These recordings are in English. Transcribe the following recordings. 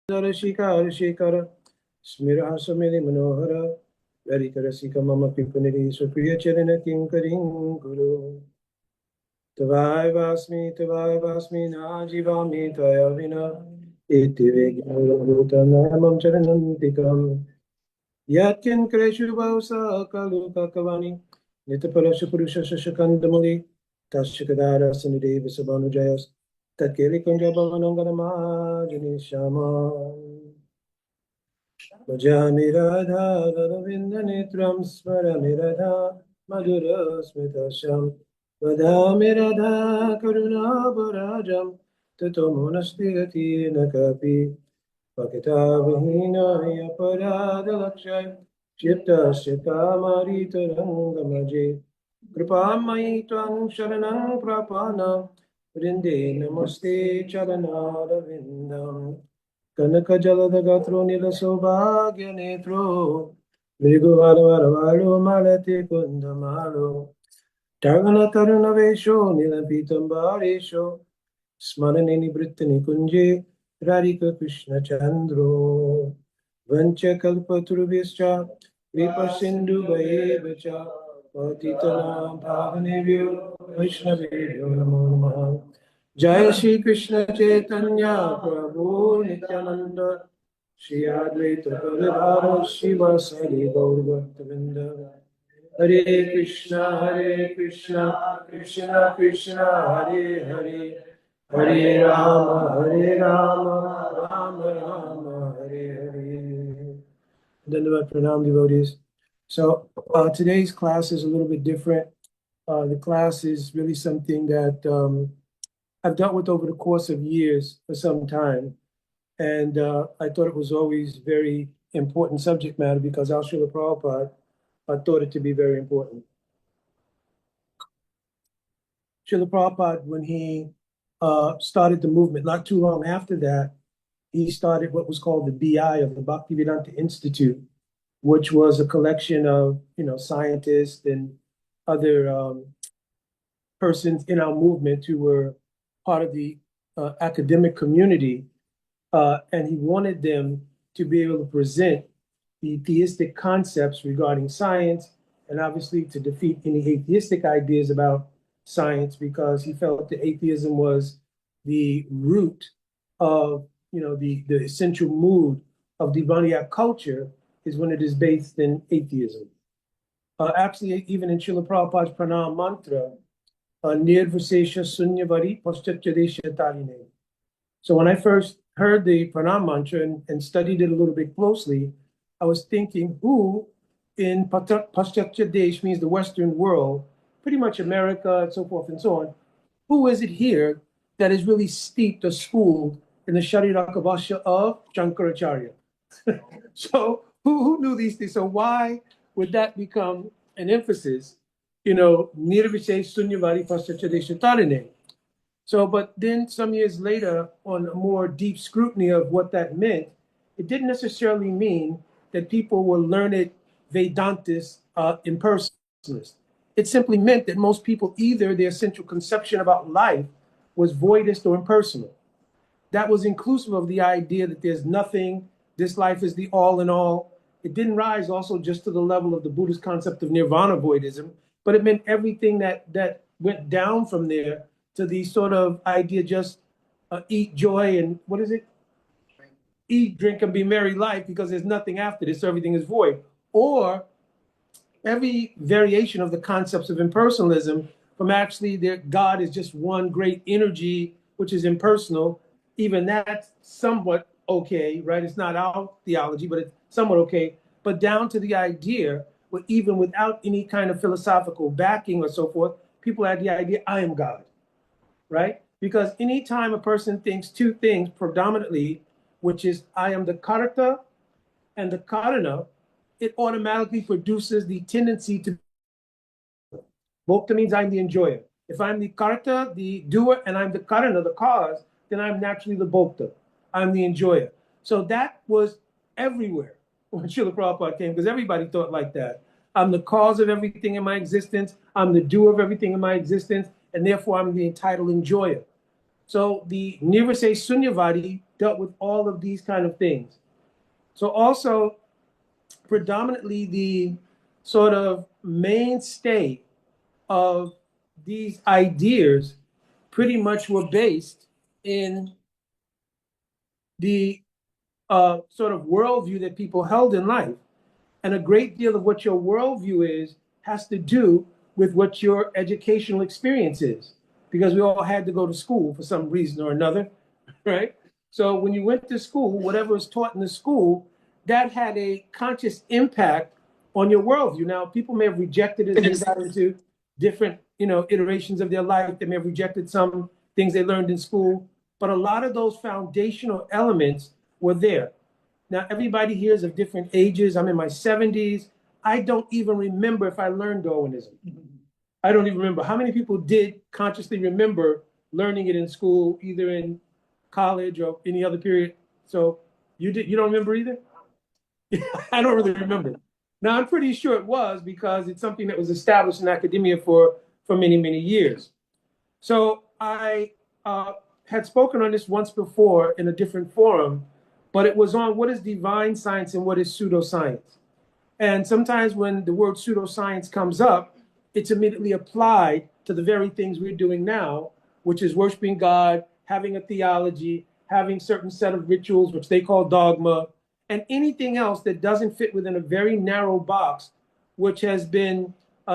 Shikara Smira Samili Manohara Varikarasika Mama Pipaniri Supriya Charana Kinkaring Guru Tavai Vasmi Najivami Tayavina Iti Vignarutanamam Charanantikam Yatkin Kreshu Vausa Kaluka Kavani Nitapala Purusha Shakandamali Tashikadara Sanideva Sabanu Jayas Tatkiri Kunjabavananganama Janishama Bhajami Radha Raravinda Nitram Smarami Radha Madhura Smitasham Vadhami Radha Karuna Bharajam Tato Monastirati Nakapi Pakita Vahina Aparada Lakshay Chipta Shita Marita Rangamaji Kripamai Twang Sharanang Prapana Vrinde Namaste Charanara Vindam Kanaka Jalada Gatro Nila Sobhagya Netro Mriguvara Varavalo Malati Kundamalo Targana Taruna Vesho Nilapitambaresho Smaranini Brittani Kunje Radhika Krishna Chandro Vancha Kalpaturubhischa Vipa Sindhu Vayevacha Patitana Bhavanevyo Vaishnavevyo Namo Namaha Jai Shri Krishna Chaitanya Prabhu Nityananda Shri Advaita Gadadhara Srivasadi Gaur Bhaktavinda Hare Krishna Krishna Krishna Hare Hare Hare Rama, Rama Rama, Hare Hare. Dandavad Pranam devotees. So today's class is a little bit different. The class is really something that I've dealt with over the course of years for some time. And I thought it was always very important subject matter because Al Srila Prabhupada thought it to be very important. Srila Prabhupada, when he started the movement, not too long after that, he started what was called the BI of the Bhaktivedanta Institute, which was a collection of, scientists and other persons in our movement who were part of the academic community. And he wanted them to be able to present the theistic concepts regarding science and obviously to defeat any atheistic ideas about science, because he felt that atheism was the root of, the essential mood of Devoniac culture is when it is based in atheism. Actually, even in Srila Prabhupada's Pranam mantra, Nirvasesha Sunyavari Paschatchadesha Tarine. So when I first heard the Pranam mantra and studied it a little bit closely, I was thinking, who in Paschatya Desh means the Western world, pretty much America and so forth and so on, who is it here that is really steeped or schooled in the Shariraka Bhashya of Shankaracharya? So who knew these things? So why would that become an emphasis? Nirvishe Sunyavari Paschatya Desha Tarine. So, but then some years later, on a more deep scrutiny of what that meant, it didn't necessarily mean that people were learned Vedantists, impersonalists. It simply meant that most people, either their central conception about life was voidist or impersonal. That was inclusive of the idea that there's nothing, this life is the all in all. It didn't rise also just to the level of the Buddhist concept of nirvana voidism, but it meant everything that went down from there to the sort of idea just eat, joy, and what is it? Eat, drink, and be merry life, because there's nothing after this, so everything is void. Or every variation of the concepts of impersonalism, from actually their God is just one great energy, which is impersonal. Even that's somewhat okay, right? It's not our theology, but it's somewhat okay. But down to the idea where even without any kind of philosophical backing or so forth, people had the idea, I am God, right? Because anytime a person thinks two things predominantly, which is I am the karta and the karana, it automatically produces the tendency to bhokta means I'm the enjoyer. If I'm the karta, the doer, and I'm the karana, the cause, then I'm naturally the bhokta. I'm the enjoyer. So that was everywhere when Srila Prabhupada came, because everybody thought like that. I'm the cause of everything in my existence. I'm the doer of everything in my existence, and therefore I'm the entitled enjoyer. So the Nirvase Sunyavadi dealt with all of these kind of things. So also, predominantly the sort of mainstay of these ideas pretty much were based in the sort of worldview that people held in life. And a great deal of what your worldview is has to do with what your educational experience is, because we all had to go to school for some reason or another, right? So when you went to school, whatever was taught in the school, that had a conscious impact on your worldview. Now, people may have rejected it as they got into different, iterations of their life. They may have rejected some things they learned in school, but a lot of those foundational elements were there. Now, everybody here is of different ages. I'm in my 70s. I don't even remember if I learned Darwinism. I don't even remember. How many people did consciously remember learning it in school, either in college or any other period? So you don't remember either? I don't really remember. Now, I'm pretty sure it was, because it's something that was established in academia for many, many years. So I had spoken on this once before in a different forum, but it was on what is divine science and what is pseudoscience. And sometimes when the word pseudoscience comes up, it's immediately applied to the very things we're doing now, which is worshiping God, having a theology, having certain set of rituals, which they call dogma, and anything else that doesn't fit within a very narrow box, which has been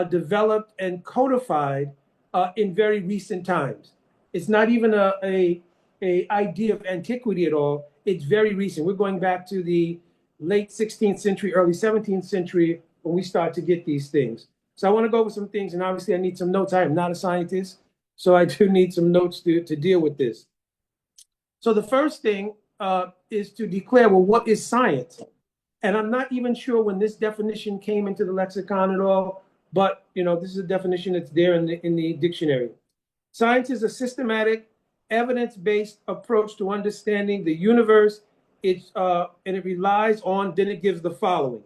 developed and codified in very recent times. It's not even a idea of antiquity at all. It's very recent. We're going back to the late 16th century, early 17th century when we start to get these things. So I want to go over some things, and obviously I need some notes. I am not a scientist, so I do need some notes to deal with this. So the first thing is to declare, well, what is science? And I'm not even sure when this definition came into the lexicon at all, but this is a definition that's there in the dictionary. Science is a systematic, evidence-based approach to understanding the universe. And it relies on, then it gives the following.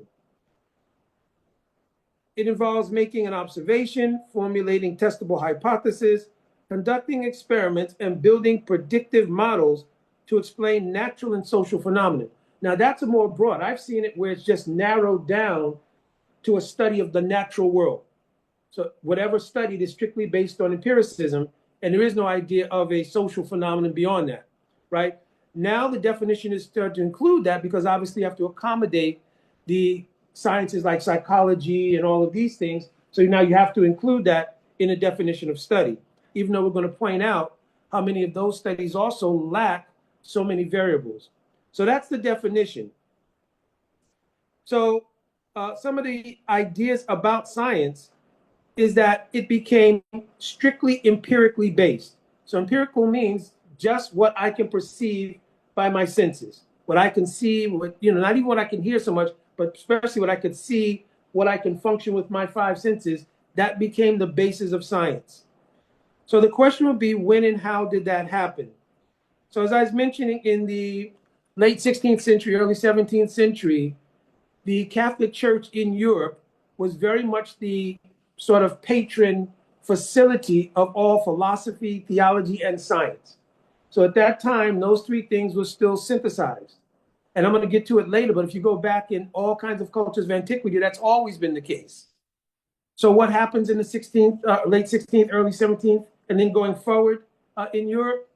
It involves making an observation, formulating testable hypotheses, conducting experiments, and building predictive models to explain natural and social phenomena. Now, that's a more broad. I've seen it where it's just narrowed down to a study of the natural world. So whatever studied is strictly based on empiricism, and there is no idea of a social phenomenon beyond that, right? Now the definition is starting to include that, because obviously you have to accommodate the sciences like psychology and all of these things. So now you have to include that in a definition of study, even though we're going to point out how many of those studies also lack so many variables. So that's the definition. So some of the ideas about science is that it became strictly empirically based. So empirical means just what I can perceive by my senses, what I can see, not even what I can hear so much, but especially what I could see, what I can function with my five senses. That became the basis of science. So the question would be, when and how did that happen? So as I was mentioning, in the late 16th century, early 17th century, the Catholic Church in Europe was very much the sort of patron facility of all philosophy, theology, and science. So at that time, those three things were still synthesized. And I'm going to get to it later, but if you go back in all kinds of cultures of antiquity, that's always been the case. So what happens in the 16th, late 16th, early 17th, and then going forward in Europe?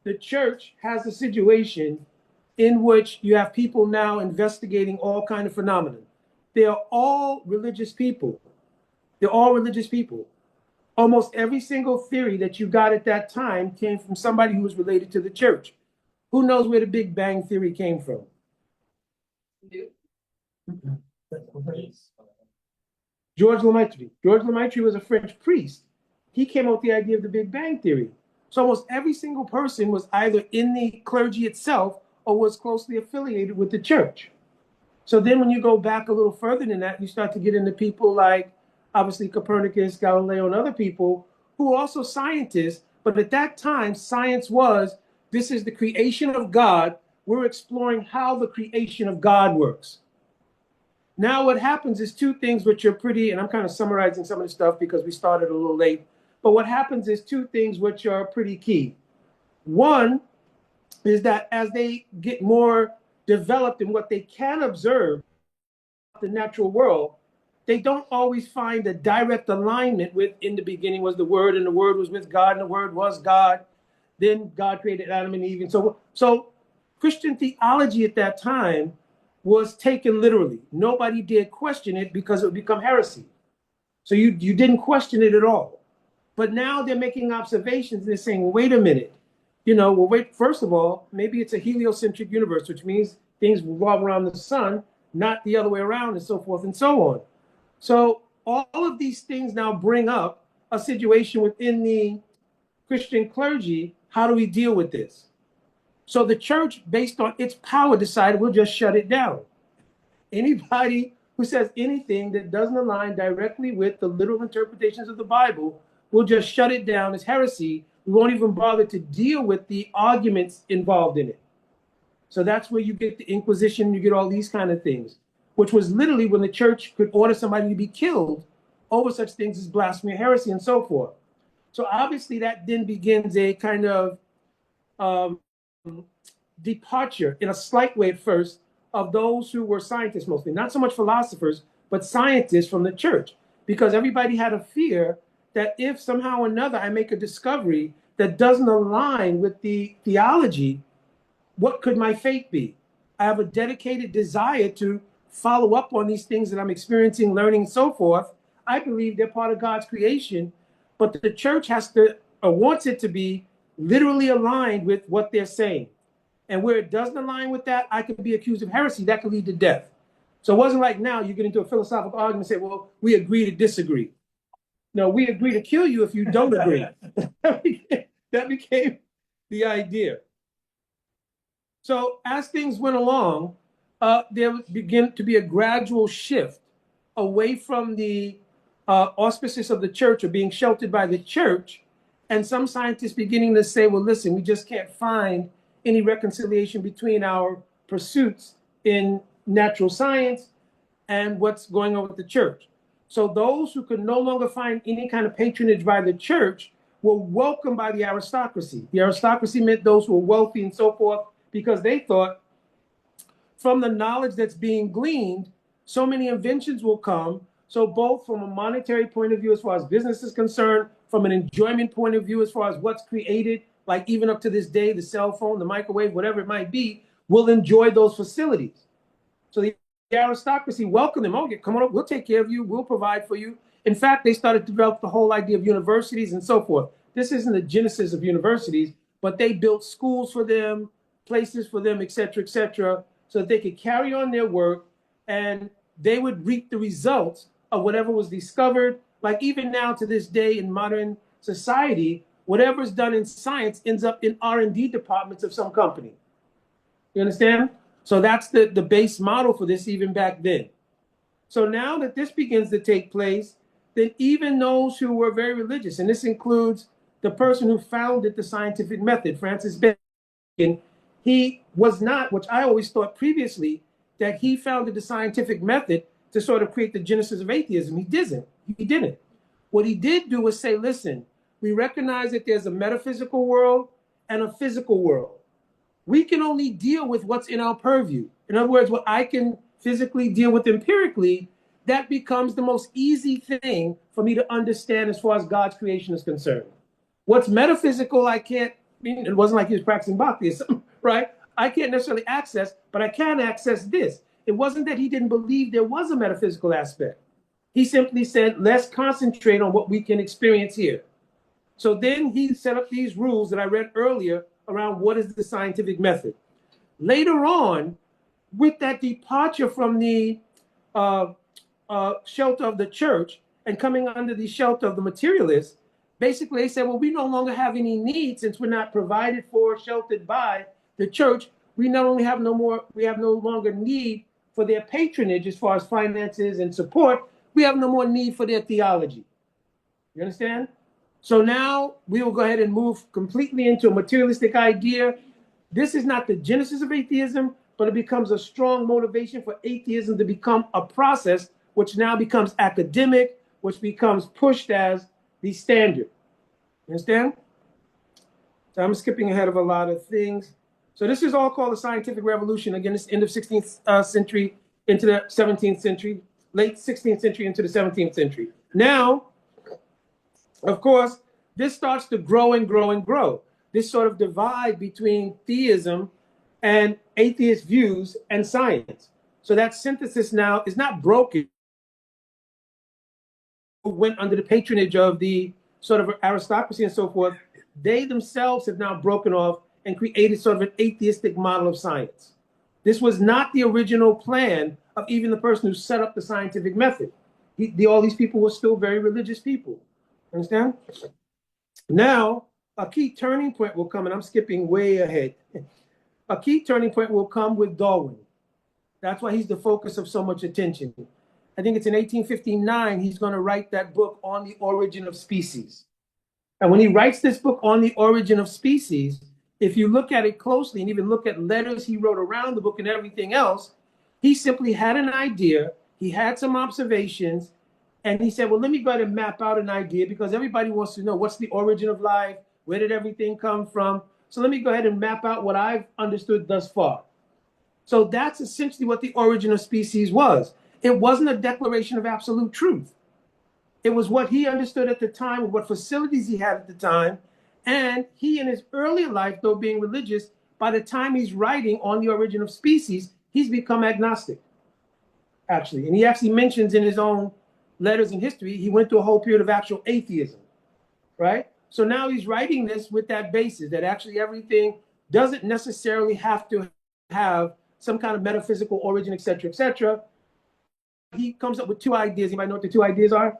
The church has a situation in which you have people now investigating all kinds of phenomena. They are all religious people. They're all religious people. Almost every single theory that you got at that time came from somebody who was related to the church. Who knows where the Big Bang Theory came from? George Lemaitre. George Lemaitre was a French priest. He came up with the idea of the Big Bang Theory. So almost every single person was either in the clergy itself or was closely affiliated with the church. So then when you go back a little further than that, you start to get into people like, obviously, Copernicus, Galileo, and other people who are also scientists. But at that time, science was, this is the creation of God. We're exploring how the creation of God works. Now what happens is two things which are pretty, and I'm kind of summarizing some of the stuff because we started a little late, but what happens is two things which are pretty key. One is that as they get more developed in what they can observe the natural world, they don't always find a direct alignment with in the beginning was the Word, and the Word was with God, and the Word was God. Then God created Adam and Eve. And so Christian theology at that time was taken literally. Nobody did question it because it would become heresy. So you didn't question it at all. But now they're making observations and they're saying, well, wait a minute. Well, wait, first of all, maybe it's a heliocentric universe, which means things revolve around the sun, not the other way around, and so forth and so on. So all of these things now bring up a situation within the Christian clergy. How do we deal with this? So the church, based on its power, decided we'll just shut it down. Anybody who says anything that doesn't align directly with the literal interpretations of the Bible, we'll just shut it down as heresy. We won't even bother to deal with the arguments involved in it. So that's where you get the Inquisition, you get all these kind of things, which was literally when the church could order somebody to be killed over such things as blasphemy, heresy, and so forth. So obviously that then begins a kind of departure in a slight way at first of those who were scientists mostly, not so much philosophers, but scientists from the church, because everybody had a fear that if somehow or another I make a discovery that doesn't align with the theology, what could my fate be? I have a dedicated desire to follow up on these things that I'm experiencing, learning, and so forth. I believe they're part of God's creation, but the church has to, or wants it to be, literally aligned with what they're saying. And where it doesn't align with that, I could be accused of heresy. That could lead to death. So it wasn't like now you get into a philosophical argument and say, well, we agree to disagree. No, we agree to kill you if you don't agree. That became the idea. So as things went along, there began to be a gradual shift away from the auspices of the church or being sheltered by the church. And some scientists beginning to say, well, listen, we just can't find any reconciliation between our pursuits in natural science and what's going on with the church. So those who could no longer find any kind of patronage by the church were welcomed by the aristocracy. The aristocracy meant those who were wealthy and so forth, because they thought from the knowledge that's being gleaned, so many inventions will come. So both from a monetary point of view, as far as business is concerned, from an enjoyment point of view, as far as what's created, like even up to this day, the cell phone, the microwave, whatever it might be, will enjoy those facilities. So the aristocracy welcomed them. Okay, come on up, we'll take care of you, we'll provide for you. In fact, they started to develop the whole idea of universities and so forth. This isn't the genesis of universities, but they built schools for them, places for them, et cetera, so that they could carry on their work and they would reap the results of whatever was discovered. Like even now to this day in modern society, whatever's done in science ends up in R&D departments of some company. You understand? So that's the base model for this even back then. So now that this begins to take place, then even those who were very religious, and this includes the person who founded the scientific method, Francis Bacon, he was not, which I always thought previously, that he founded the scientific method to sort of create the genesis of atheism. He didn't. He didn't. What he did do was say, listen, we recognize that there's a metaphysical world and a physical world. We can only deal with what's in our purview. In other words, what I can physically deal with empirically, that becomes the most easy thing for me to understand as far as God's creation is concerned. What's metaphysical, I can't, it wasn't like he was practicing bhakti or something, right? I can't necessarily access, but I can access this. It wasn't that he didn't believe there was a metaphysical aspect. He simply said, let's concentrate on what we can experience here. So then he set up these rules that I read earlier around what is the scientific method. Later on, with that departure from the shelter of the church and coming under the shelter of the materialists, basically they said, well, we no longer have any need since we're not provided for, sheltered by the church. We not only have we have no longer need for their patronage as far as finances and support, we have no more need for their theology. You understand? So now we will go ahead and move completely into a materialistic idea. This is not the genesis of atheism, but it becomes a strong motivation for atheism to become a process, which now becomes academic, which becomes pushed as the standard. You understand? So I'm skipping ahead of a lot of things. So this is all called the scientific revolution. Again, it's end of 16th century into the 17th century, late 16th century into the 17th century. Now, of course, this starts to grow and grow and grow. This sort of divide between theism and atheist views and science. So that synthesis now is not broken. Who went under the patronage of the sort of aristocracy and so forth, they themselves have now broken off and created sort of an atheistic model of science. This was not the original plan of even the person who set up the scientific method. All these people were still very religious people. Understand? Now, a key turning point will come, and I'm skipping way ahead. A key turning point will come with Darwin. That's why he's the focus of so much attention. I think it's in 1859, he's going to write that book on the origin of species. And when he writes this book on the origin of species, if you look at it closely and even look at letters he wrote around the book and everything else, he simply had an idea, he had some observations, and he said, well, let me go ahead and map out an idea because everybody wants to know what's the origin of life, where did everything come from? So let me go ahead and map out what I've understood thus far. So that's essentially what the origin of species was. It wasn't a declaration of absolute truth. It was what he understood at the time, what facilities he had at the time. And he, in his earlier life, though being religious, by the time he's writing on the origin of species, he's become agnostic, actually. And he actually mentions in his own letters in history, he went through a whole period of actual atheism, right? So now he's writing this with that basis, that actually everything doesn't necessarily have to have some kind of metaphysical origin, et cetera, et cetera. He comes up with two ideas. You might know what the two ideas are.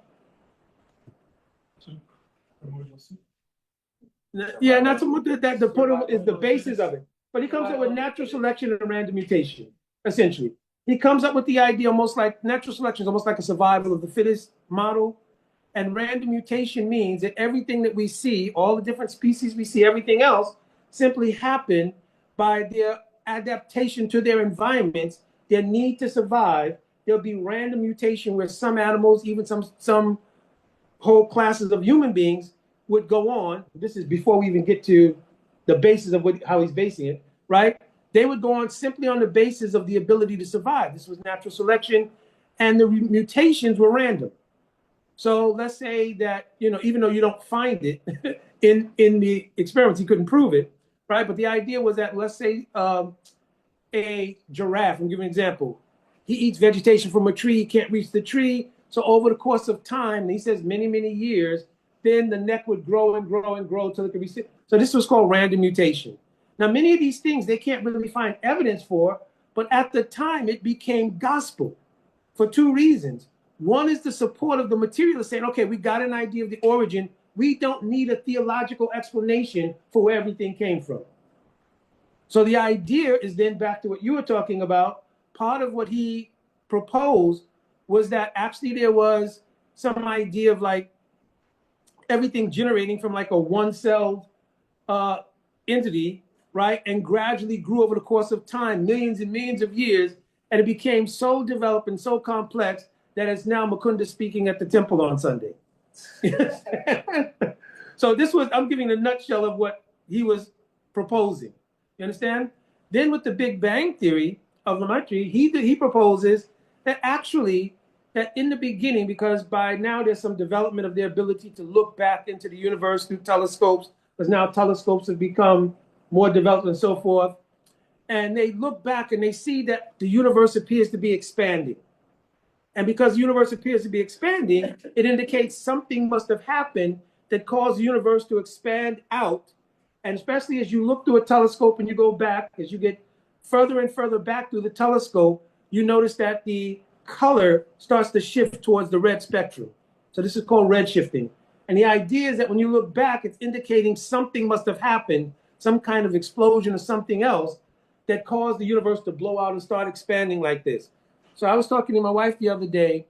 Yeah, not so much that the is the basis of it, but he comes up with natural selection and random mutation. Essentially, he comes up with the idea almost like natural selection is almost like a survival of the fittest model, and random mutation means that everything that we see, all the different species we see, everything else, simply happen by their adaptation to their environments, their need to survive. There'll be random mutation where some animals, even some whole classes of human beings would go on. This is before we even get to the basis of how he's basing it, right? They would go on simply on the basis of the ability to survive. This was natural selection, and the mutations were random. So let's say that, even though you don't find it in the experiments, he couldn't prove it, right? But the idea was that, let's say a giraffe, I'm giving an example, he eats vegetation from a tree, he can't reach the tree. So over the course of time, he says many, many years, then the neck would grow and grow and grow until it could be. So this was called random mutation. Now, many of these things they can't really find evidence for, but at the time it became gospel for two reasons. One is the support of the materialist saying, okay, we got an idea of the origin. We don't need a theological explanation for where everything came from. So the idea is then back to what you were talking about. Part of what he proposed was that actually there was some idea of like everything generating from like a one-celled entity, right? And gradually grew over the course of time, millions and millions of years. And it became so developed and so complex that it's now Mukunda speaking at the temple on Sunday. So this was, I'm giving a nutshell of what he was proposing. You understand? Then with the Big Bang Theory of Lemaitre, he proposes that actually, that in the beginning, because by now there's some development of their ability to look back into the universe through telescopes, because now telescopes have become more developed and so forth. And they look back and they see that the universe appears to be expanding. And because the universe appears to be expanding, it indicates something must have happened that caused the universe to expand out. And especially as you look through a telescope and you go back, as you get further and further back through the telescope, you notice that the color starts to shift towards the red spectrum. So this is called red shifting. And the idea is that when you look back, it's indicating something must have happened, some kind of explosion or something else that caused the universe to blow out and start expanding like this. So I was talking to my wife the other day,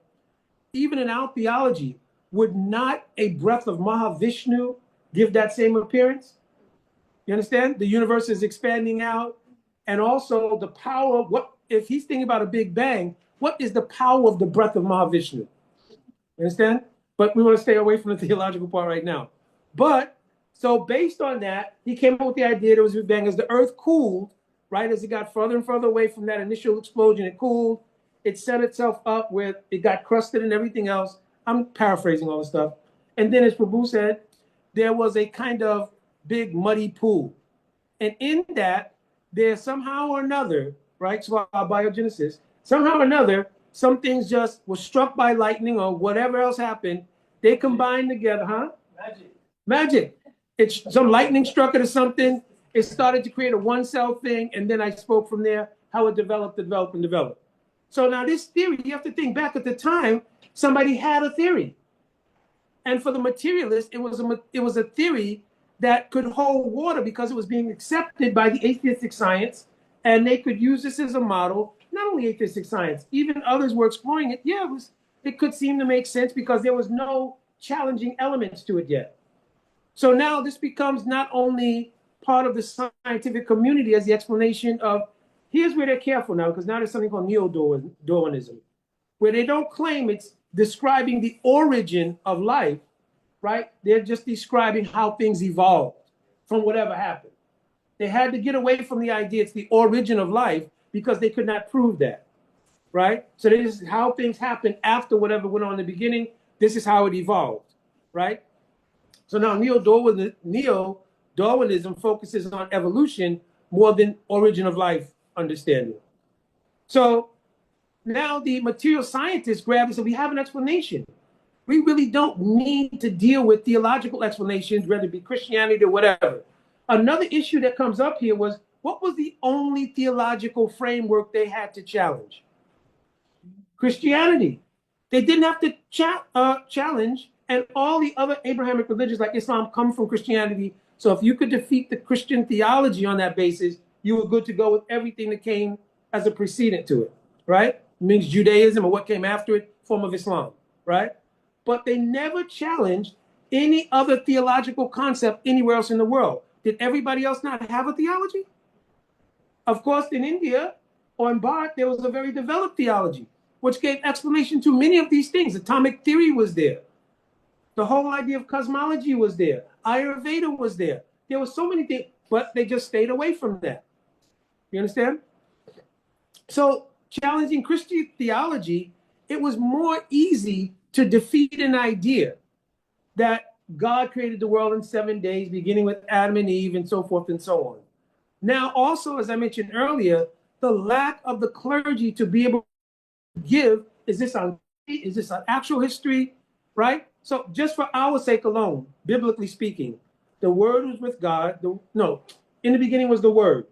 even in our theology, would not a breath of Mahavishnu give that same appearance? You understand? The universe is expanding out. And also the power, what if he's thinking about a Big Bang, what is the power of the breath of Mahavishnu? You understand? But we want to stay away from the theological part right now. But so based on that, he came up with the idea there was a Big Bang. As the earth cooled, right? As it got further and further away from that initial explosion, it cooled. It set itself up where it got crusted and everything else. I'm paraphrasing all the stuff. And then, as Prabhu said, there was a kind of big muddy pool. And in that, there somehow or another, right? So our biogenesis, somehow or another, some things just were struck by lightning or whatever else happened. They combined together, huh? Magic. It's some lightning struck it or something. It started to create a one cell thing. And then I spoke from there how it developed. So now this theory, you have to think back at the time, somebody had a theory. And for the materialist, it was a theory that could hold water because it was being accepted by the atheistic science, and they could use this as a model. Not only atheistic science, even others were exploring it. Yeah, it could seem to make sense because there was no challenging elements to it yet. So now this becomes not only part of the scientific community as the explanation of, here's where they're careful now, because now there's something called neo-Darwinism, where they don't claim it's describing the origin of life, right? They're just describing how things evolved from whatever happened. They had to get away from the idea it's the origin of life because they could not prove that, right? So this is how things happened after whatever went on in the beginning. This is how it evolved, right? So now neo-Darwinism focuses on evolution more than origin of life understanding. So now the material scientists grab and say, we have an explanation. We really don't need to deal with theological explanations, whether it be Christianity or whatever. Another issue that comes up here was, what was the only theological framework they had to challenge? Christianity. They didn't have to challenge, and all the other Abrahamic religions like Islam come from Christianity. So if you could defeat the Christian theology on that basis, you were good to go with everything that came as a precedent to it, right? It means Judaism or what came after it, form of Islam, right? But they never challenged any other theological concept anywhere else in the world. Did everybody else not have a theology? Of course, in India or in Bharat, there was a very developed theology, which gave explanation to many of these things. Atomic theory was there. The whole idea of cosmology was there. Ayurveda was there. There were so many things, but they just stayed away from that. You understand? So challenging Christian theology, it was more easy to defeat an idea that God created the world in 7 days, beginning with Adam and Eve and so forth and so on. Now, also, as I mentioned earlier, the lack of the clergy to be able to give, is this on actual history, right? So just for our sake alone, biblically speaking, the Word was with God. In the beginning was the Word.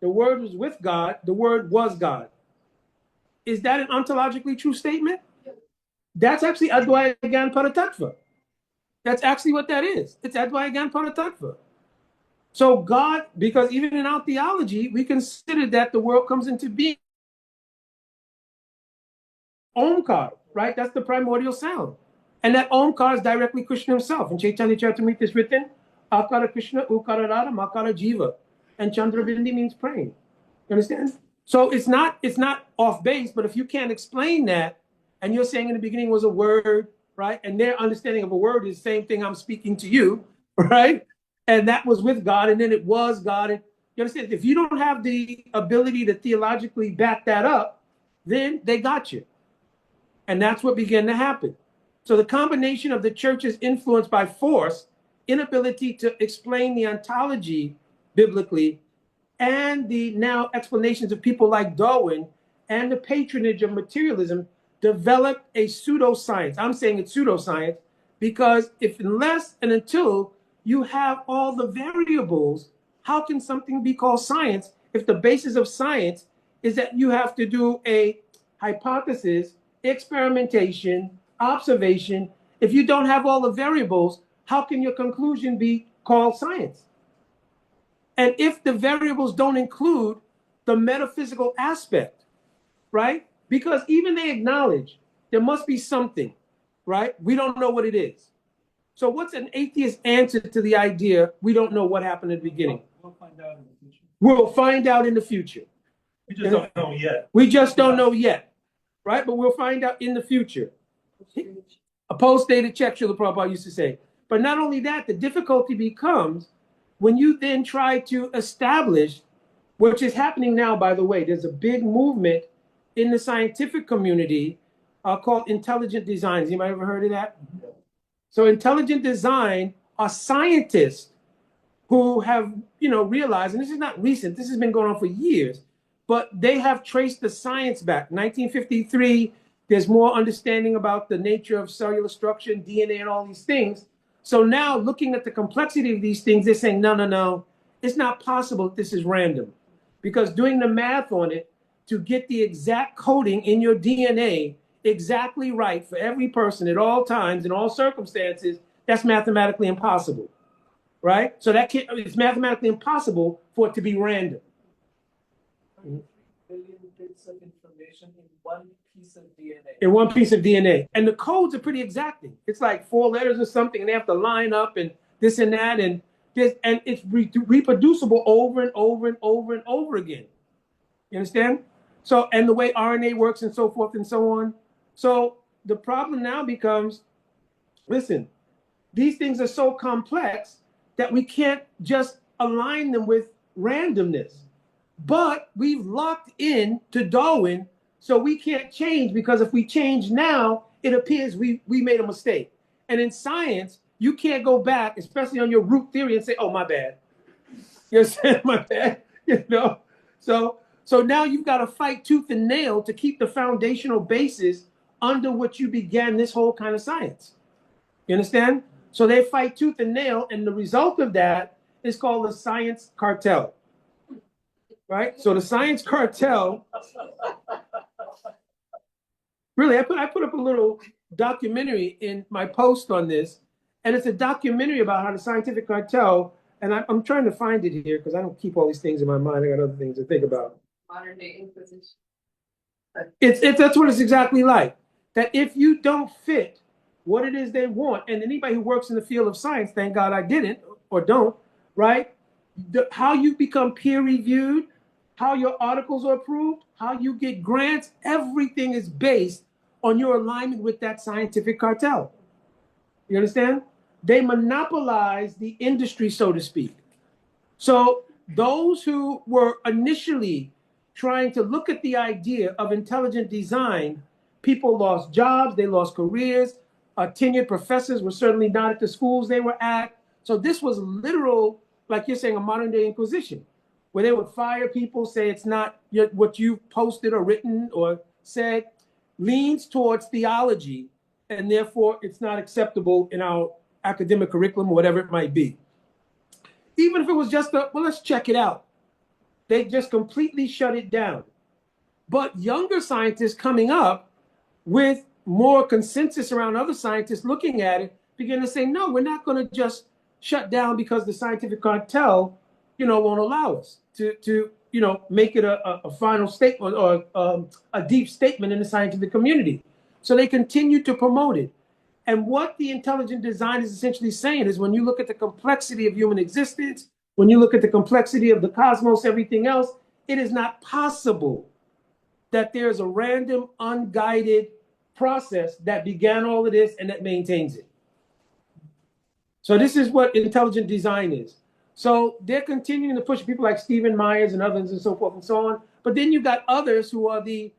The Word was with God. The Word was God. Is that an ontologically true statement? That's actually Advaya Gyan Paratattva. That's actually what that is. It's Advaya Gyan Paratattva. So God, because even in our theology, we consider that the world comes into being. Omkar, right? That's the primordial sound. And that Omkar is directly Krishna himself. In Chaitanya Charitamrita is written, Akara Krishna, Ukara Radha, Makara Jiva. And Chandravindi means praying. You understand? So it's not off base, but if you can't explain that, and you're saying in the beginning was a word, right? And their understanding of a word is the same thing I'm speaking to you, right? And that was with God, and then it was God. And you understand? If you don't have the ability to theologically back that up, then they got you. And that's what began to happen. So the combination of the church's influence by force, inability to explain the ontology biblically, and the now explanations of people like Darwin and the patronage of materialism developed a pseudoscience. I'm saying it's pseudoscience because unless and until you have all the variables, how can something be called science if the basis of science is that you have to do a hypothesis, experimentation, observation? If you don't have all the variables, how can your conclusion be called science? And if the variables don't include the metaphysical aspect, right? Because even they acknowledge there must be something, right? We don't know what it is. So what's an atheist answer to the idea we don't know what happened at the beginning? We'll find out in the future. We'll find out in the future. We just don't know yet. We just don't know yet, right? But we'll find out in the future. A post-dated check, Srila Prabhupada used to say. But not only that, the difficulty becomes when you then try to establish which is happening now, by the way. There's a big movement in the scientific community called intelligent design. Has anybody ever heard of that? So intelligent design are scientists who have, realized, and this is not recent, this has been going on for years, but they have traced the science back. 1953, there's more understanding about the nature of cellular structure and DNA and all these things. So now looking at the complexity of these things, they're saying, no, it's not possible that this is random. Because doing the math on it to get the exact coding in your DNA exactly right for every person at all times, in all circumstances, that's mathematically impossible. Right? So it's mathematically impossible for it to be random. 3 billion bits of information in one piece of DNA. In one piece of DNA. And the codes are pretty exacting. It's like 4 letters or something, and they have to line up and this and that, and it's reproducible over and over and over and over again. You understand? So, and the way RNA works and so forth and so on. So the problem now becomes, listen, these things are so complex that we can't just align them with randomness. But we've locked in to Darwin, so we can't change, because if we change now, it appears we made a mistake. And in science, you can't go back, especially on your root theory, and say, oh, my bad. You understand? My bad. So now you've got to fight tooth and nail to keep the foundational basis under which you began this whole kind of science. You understand? So they fight tooth and nail, and the result of that is called the science cartel. Right? So the science cartel, really, I put up a little documentary in my post on this, and it's a documentary about how the scientific cartel, and I'm trying to find it here because I don't keep all these things in my mind. I got other things to think about. Modern day Inquisition. That's what it's exactly like. That if you don't fit what it is they want, and anybody who works in the field of science, thank God I didn't or don't, right? How you become peer reviewed, how your articles are approved, how you get grants, everything is based on your alignment with that scientific cartel. You understand? They monopolize the industry, so to speak. So those who were initially trying to look at the idea of intelligent design, people lost jobs, they lost careers, tenured professors were certainly not at the schools they were at. So this was literal, like you're saying, a modern day inquisition, where they would fire people, say it's not what you posted or written or said leans towards theology, and therefore it's not acceptable in our academic curriculum, or whatever it might be. Even if it was just let's check it out. They just completely shut it down. But younger scientists coming up with more consensus around other scientists looking at it begin to say, no, we're not going to just shut down because the scientific cartel, won't allow us to make it a final statement or a deep statement in the scientific community. So they continue to promote it. And what the intelligent design is essentially saying is, when you look at the complexity of human existence, when you look at the complexity of the cosmos, everything else, it is not possible that there's a random, unguided process that began all of this and that maintains it. So this is what intelligent design is. So they're continuing to push people like Stephen Myers and others and so forth and so on. But then you've got others who are the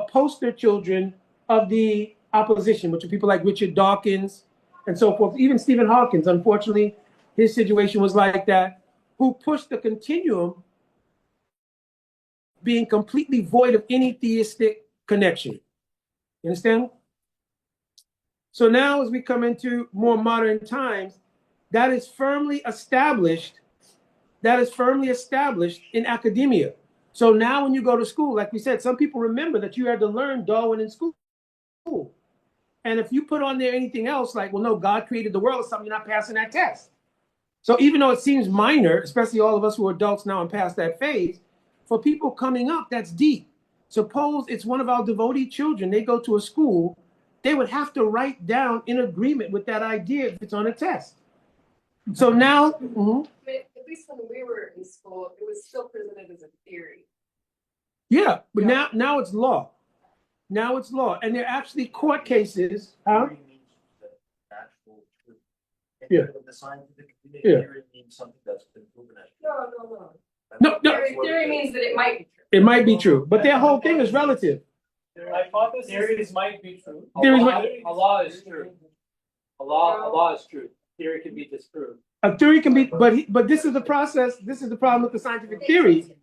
poster children of the opposition, which are people like Richard Dawkins and so forth. Even Stephen Hawking, unfortunately, his situation was like that, who pushed the continuum, being completely void of any theistic connection. You understand? So now as we come into more modern times, that is firmly established in academia. So now when you go to school, like we said, some people remember that you had to learn Darwin in school. And if you put on there anything else, like, well, no, God created the world or something, you're not passing that test. So even though it seems minor, especially all of us who are adults now and past that phase, for people coming up, that's deep. Suppose it's one of our devotee children, they go to a school, they would have to write down in agreement with that idea if it's on a test. So now, At least when we were in school, it was still presented as a theory. Yeah, but now it's law. Now it's law, and there are actually court cases. Huh? Yeah. The scientific theory means something that's been proven. No. No, no. Theory means that it might be true. It might be true, but their whole thing is relative. Theories might be true. A law is true. A law is true. Theory can be disproved. A theory can be, but this is the process. This is the problem with the scientific theory.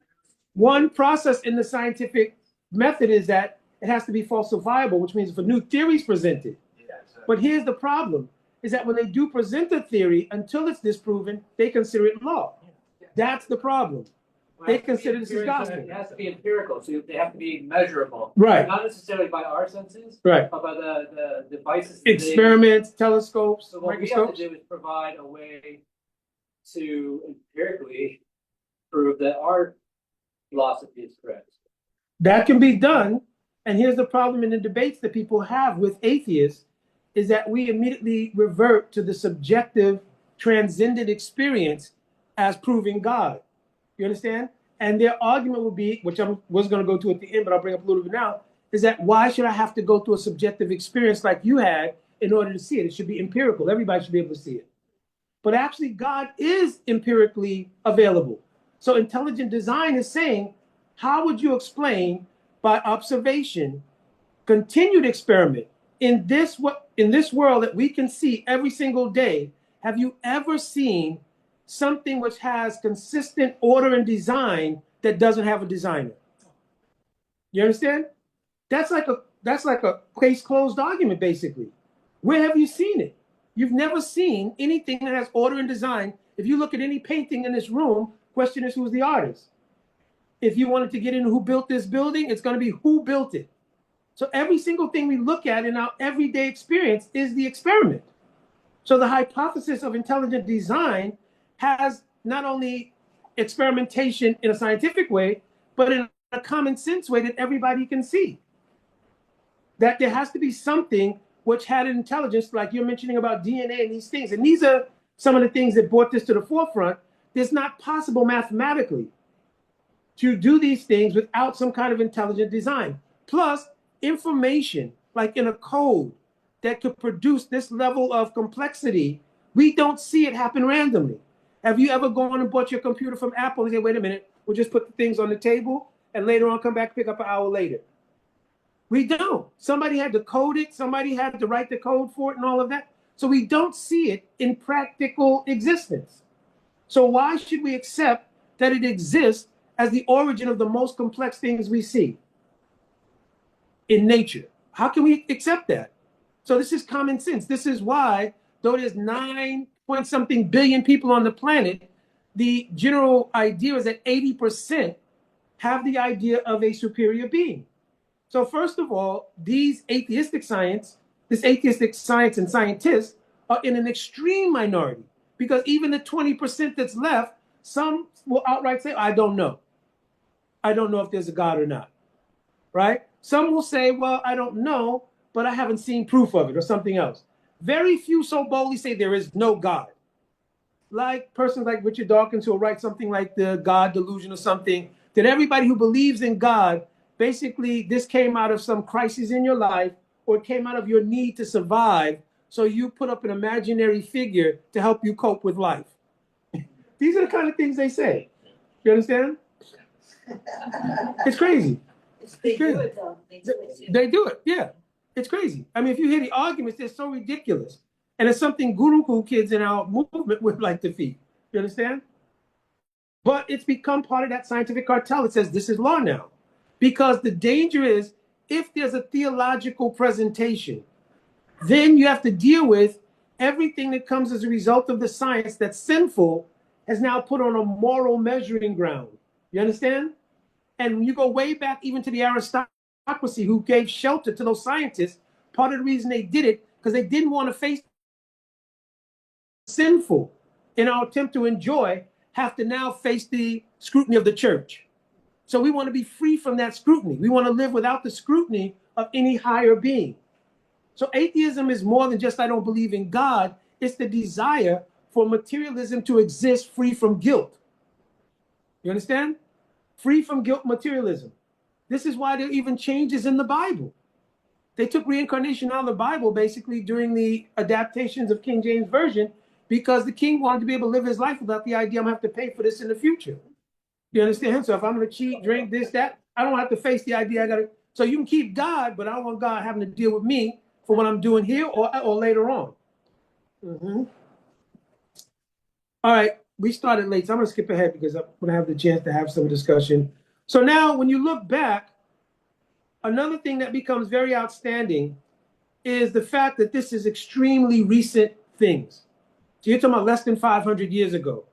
One process in the scientific method is that it has to be falsifiable, which means if a new theory is presented. But here's the problem, is that when they do present a theory, until it's disproven, they consider it law. That's the problem. They consider this as gospel. It has to be empirical, so they have to be measurable. Right. Not necessarily by our senses, right, but by the devices. Experiments, telescopes, so what microscopes. we have to do is provide a way to empirically prove that our philosophy is correct. That can be done. And here's the problem in the debates that people have with atheists, is that we immediately revert to the subjective, transcendent experience as proving God. You understand? And their argument would be, which I was going to go to at the end, but I'll bring up a little bit now, is that why should I have to go through a subjective experience like you had in order to see it? It should be empirical. Everybody should be able to see it. But actually, God is empirically available. So intelligent design is saying, how would you explain by observation, continued experiment in this world that we can see every single day? Have you ever seen something which has consistent order and design that doesn't have a designer? You understand? That's like a case closed argument, basically. Where have you seen it? You've never seen anything that has order and design. If you look at any painting in this room, question is, who's the artist? If you wanted to get into who built this building, it's going to be who built it. So every single thing we look at in our everyday experience is the experiment. So the hypothesis of intelligent design has not only experimentation in a scientific way, but in a common sense way that everybody can see. That there has to be something which had an intelligence, like you're mentioning about DNA and these things. And these are some of the things that brought this to the forefront. It's not possible mathematically to do these things without some kind of intelligent design. Plus, information, like in a code, that could produce this level of complexity, we don't see it happen randomly. Have you ever gone and bought your computer from Apple and say, wait a minute, we'll just put the things on the table and later on come back, pick up an hour later? We don't. Somebody had to code it. Somebody had to write the code for it and all of that. So we don't see it in practical existence. So why should we accept that it exists as the origin of the most complex things we see in nature? How can we accept that? So this is common sense. This is why, though there's 9-point-something billion people on the planet, the general idea is that 80% have the idea of a superior being. So first of all, this atheistic science and scientists are in an extreme minority, because even the 20% that's left, some will outright say, I don't know. I don't know if there's a God or not, right? Some will say, well, I don't know, but I haven't seen proof of it or something else. Very few so boldly say there is no God. Like persons like Richard Dawkins, who will write something like the God Delusion or something, that everybody who believes in God, basically this came out of some crisis in your life, or it came out of your need to survive, so you put up an imaginary figure to help you cope with life. These are the kind of things they say. You understand? It's crazy. They do it though. They do it too. They do it, yeah. It's crazy. I mean, if you hear the arguments, they're so ridiculous. And it's something Guru kids in our movement would like to feed. You understand? But it's become part of that scientific cartel that says this is law now. Because the danger is, if there's a theological presentation, then you have to deal with everything that comes as a result of the science that's sinful has now put on a moral measuring ground. You understand? And when you go way back even to the aristocracy who gave shelter to those scientists, part of the reason they did it, because they didn't want to face sinful in our attempt to enjoy, have to now face the scrutiny of the church. So we want to be free from that scrutiny. We want to live without the scrutiny of any higher being. So atheism is more than just I don't believe in God. It's the desire for materialism to exist free from guilt. You understand? Free from guilt materialism. This is why there are even changes in the Bible. They took reincarnation out of the Bible basically during the adaptations of King James Version, because the king wanted to be able to live his life without the idea I'm going to have to pay for this in the future. You understand? So if I'm going to cheat, drink, this, that, I don't have to face the idea I got to. So you can keep God, but I don't want God having to deal with me for what I'm doing here or later on. Mm-hmm. All right, we started late, so I'm going to skip ahead because I'm going to have the chance to have some discussion. So now when you look back, another thing that becomes very outstanding is the fact that this is extremely recent things. So you're talking about less than 500 years ago.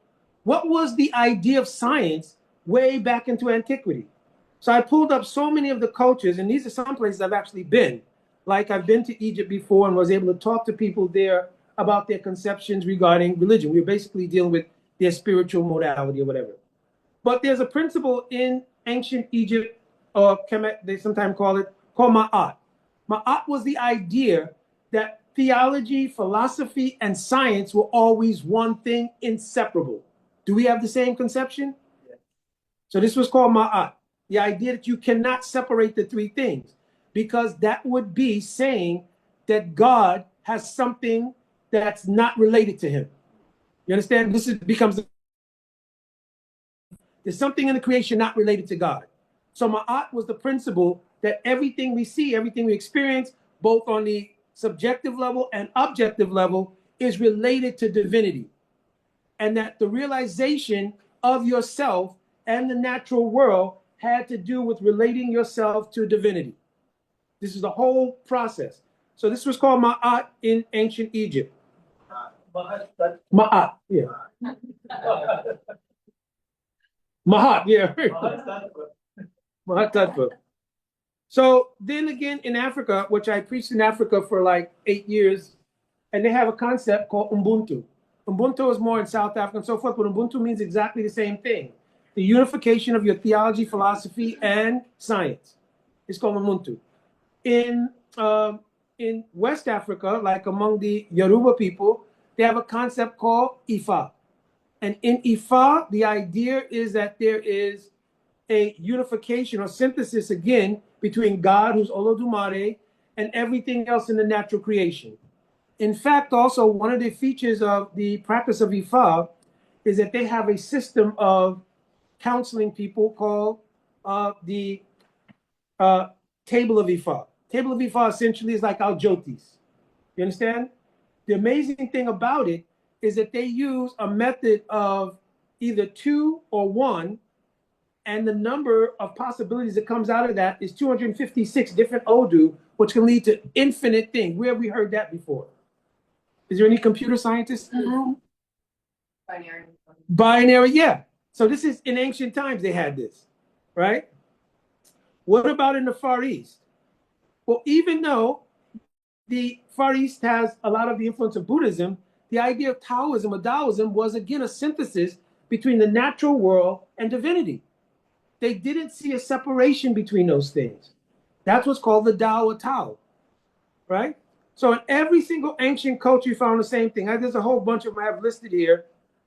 What was the idea of science way back into antiquity? So I pulled up so many of the cultures, and these are some places I've actually been. Like I've been to Egypt before and was able to talk to people there about their conceptions regarding religion. We were basically dealing with their spiritual modality or whatever. But there's a principle in ancient Egypt, or Kemet, they sometimes call it, called Ma'at. Ma'at was the idea that theology, philosophy, and science were always one thing, inseparable. Do we have the same conception? Yeah. So this was called Ma'at, the idea that you cannot separate the three things, because that would be saying that God has something that's not related to him. You understand? Becomes there's something in the creation not related to God. So Ma'at was the principle that everything we see, everything we experience, both on the subjective level and objective level, is related to divinity. And that the realization of yourself and the natural world had to do with relating yourself to divinity. This is the whole process. So this was called Ma'at in ancient Egypt. Ma'at, yeah. Mahat, yeah. Mahat Tattva. So then again in Africa, which I preached in Africa for like 8 years, and they have a concept called Ubuntu. Ubuntu is more in South Africa and so forth, but Ubuntu means exactly the same thing. The unification of your theology, philosophy, and science. It's called Ubuntu. In West Africa, like among the Yoruba people, they have a concept called Ifa. And in Ifa, the idea is that there is a unification or synthesis again between God, who's Olodumare, and everything else in the natural creation. In fact, also, one of the features of the practice of Ifa is that they have a system of counseling people called the Table of Ifa. Table of Ifa essentially is like our Jyotis. You understand? The amazing thing about it is that they use a method of either 2 or 1, and the number of possibilities that comes out of that is 256 different Odu, which can lead to infinite things. Where have we heard that before? Is there any computer scientists in the room? Binary. Binary, yeah. So this is in ancient times they had this, right? What about in the Far East? Well, even though the Far East has a lot of the influence of Buddhism, the idea of Taoism or Taoism was again a synthesis between the natural world and divinity. They didn't see a separation between those things. That's what's called the Tao of Tao, right? So in every single ancient culture, you found the same thing. There's a whole bunch of them I have listed here,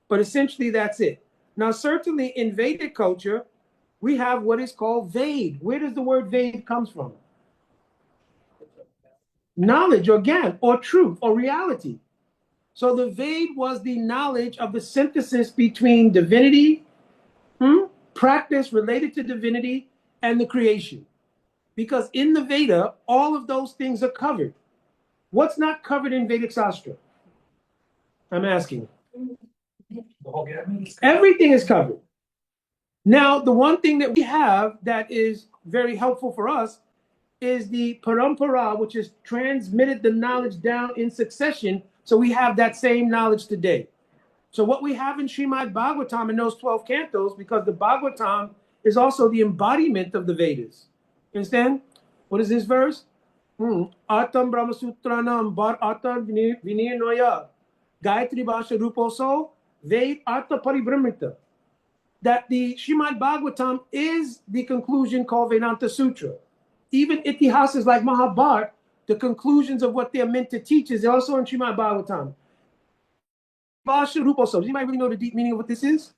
but essentially that's it. Now, certainly in Vedic culture, we have what is called Ved. Where does the word Ved comes from? Knowledge or Gyan or truth or reality. So the Ved was the knowledge of the synthesis between divinity, practice related to divinity, and the creation. Because in the Veda, all of those things are covered. What's not covered in Vedic Sastra? I'm asking. Everything is covered. Now, the one thing that we have that is very helpful for us is the parampara, which has transmitted the knowledge down in succession. So we have that same knowledge today. So what we have in Srimad Bhagavatam in those 12 cantos, because the Bhagavatam is also the embodiment of the Vedas. You understand? What is this verse? Atam Brahma Sutranam Bar Atam Vinir Noya Gayatri Bhasha Ruposo Ved Artha Paribrahmita. That the Srimad Bhagavatam is the conclusion called Vedanta Sutra. Even itihasas like Mahabharata, the conclusions of what they're meant to teach is also in Srimad Bhagavatam. Bhasha Ruposo. Does anybody really know the deep meaning of what this is?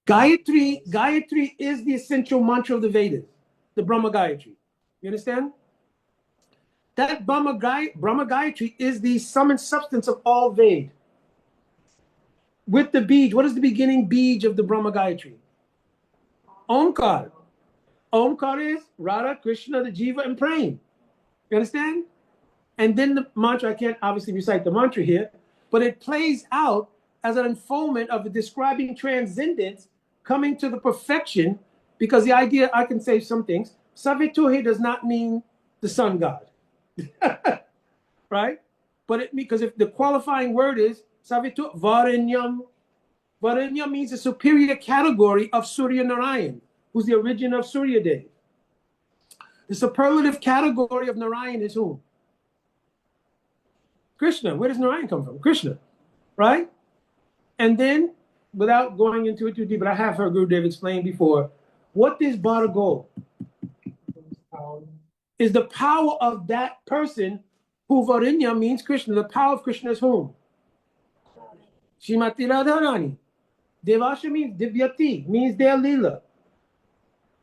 Gayatri is the essential mantra of the Vedas, the Brahma Gayatri. You understand? That Brahma Gayatri is the sum and substance of all Ved. With the beej, what is the beginning beej of the Brahma Gayatri? Omkar. Omkar is Radha, Krishna, the Jiva, and Prem. You understand? And then the mantra, I can't obviously recite the mantra here, but it plays out as an unfoldment of the describing transcendence coming to the perfection, because the idea, I can say some things, Savituhe does not mean the sun god, right? But because if the qualifying word is Savitu Varinyam, Varinyam means a superior category of Surya Narayan, who's the origin of Surya Dev. The superlative category of Narayan is who? Krishna. Where does Narayan come from? Krishna, right? And then, without going into it too deep, but I have heard Gurudev explain before, what is Bharagol? Is the power of that person who Varinya means Krishna. The power of Krishna is whom? Shrimati Radharani. Devasha means Divyati, means their Leela.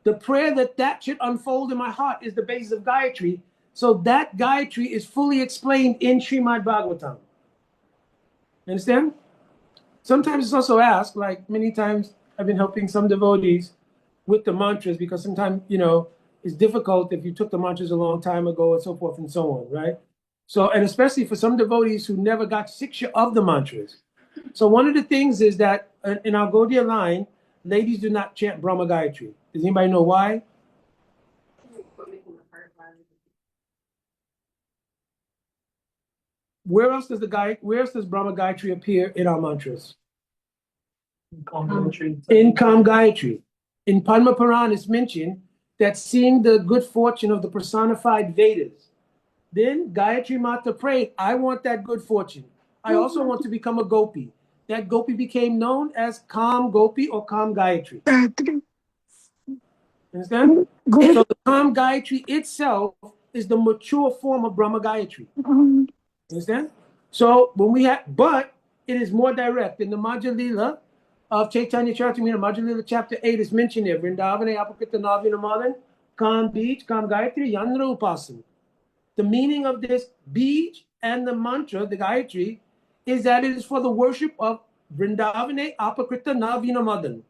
The prayer that should unfold in my heart is the basis of Gayatri. So that Gayatri is fully explained in Srimad Bhagavatam. Understand? Sometimes it's also asked, like many times I've been helping some devotees with the mantras, because sometimes, it's difficult if you took the mantras a long time ago and so forth and so on, right? So, and especially for some devotees who never got Siksha of the mantras. So one of the things is that in our Gaudiya line, ladies do not chant Brahma Gayatri. Does anybody know why? Where else does Brahma Gayatri appear in our mantras? In Kam Gayatri. In Padma Puran, it's mentioned that seeing the good fortune of the personified Vedas, then Gayatri Mata prayed, I want that good fortune. I also want to become a Gopi. That Gopi became known as Kam Gopi or Kam Gayatri. Understand? So the Kam Gayatri itself is the mature form of Brahma Gayatri. Understand? So but it is more direct. In the Madhya Lila of Chaitanya Charitamrita, Madhya Lila chapter 8 is mentioned here. Vrindavane Apakrita Navina Madan, Kam Bij, Kam Gayatri, Yandra Upasan. The meaning of this Bij and the mantra, the Gayatri, is that it is for the worship of Vrindavane Apakrita Navina Madan.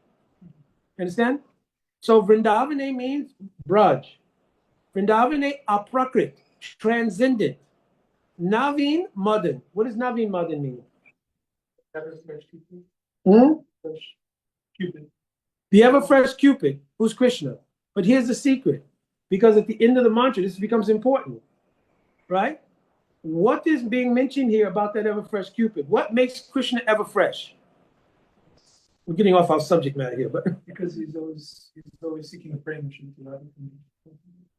Understand? So Vrindavane means Braj. Vrindavane Aprakrit, transcendent. Naveen Madan. What does Naveen Madan mean? Cupid. The ever fresh Cupid, who's Krishna. But here's the secret, because at the end of the mantra, this becomes important, right? What is being mentioned here about that ever fresh Cupid? What makes Krishna ever fresh? We're getting off our subject matter here, but Because he's always seeking a prem.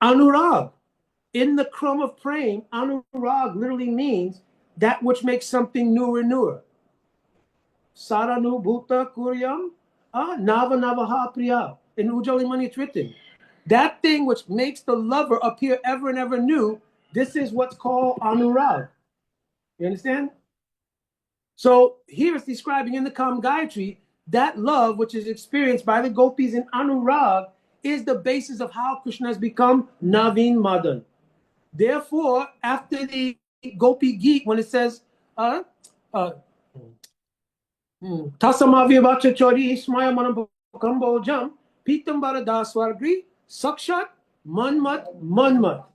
Anurag. In the crumb of prem, Anurag literally means that which makes something newer and newer. Saranu Bhuta Kuryam Nava Navaha Priya. In Ujalimani it's written. That thing which makes the lover appear ever and ever new, this is what's called Anurag. You understand? So here it's describing in the Kam Gayatri, that love which is experienced by the gopis in Anurag is the basis of how Krishna has become Naveen Madan. Therefore, after the Gopi Geet, when it says, Tasamavi Vacha Chori Ismaya Manam Kambo Jam, Pitambara Daswargri, Sakshat, Manmat.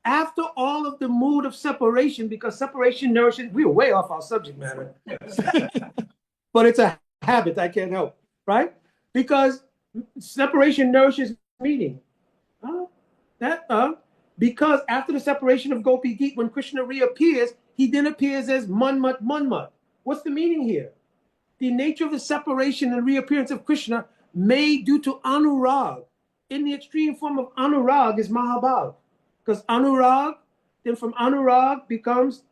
After all of the mood of separation, because separation nourishes, we are way off our subject matter. But it's a habit, I can't help, right? Because separation nourishes meeting. Because after the separation of Gopi Geet, when Krishna reappears, he then appears as Manmat. What's the meaning here? The nature of the separation and reappearance of Krishna made due to Anurag. In the extreme form of Anurag is Mahabhav. Because Anurag, then from Anurag becomes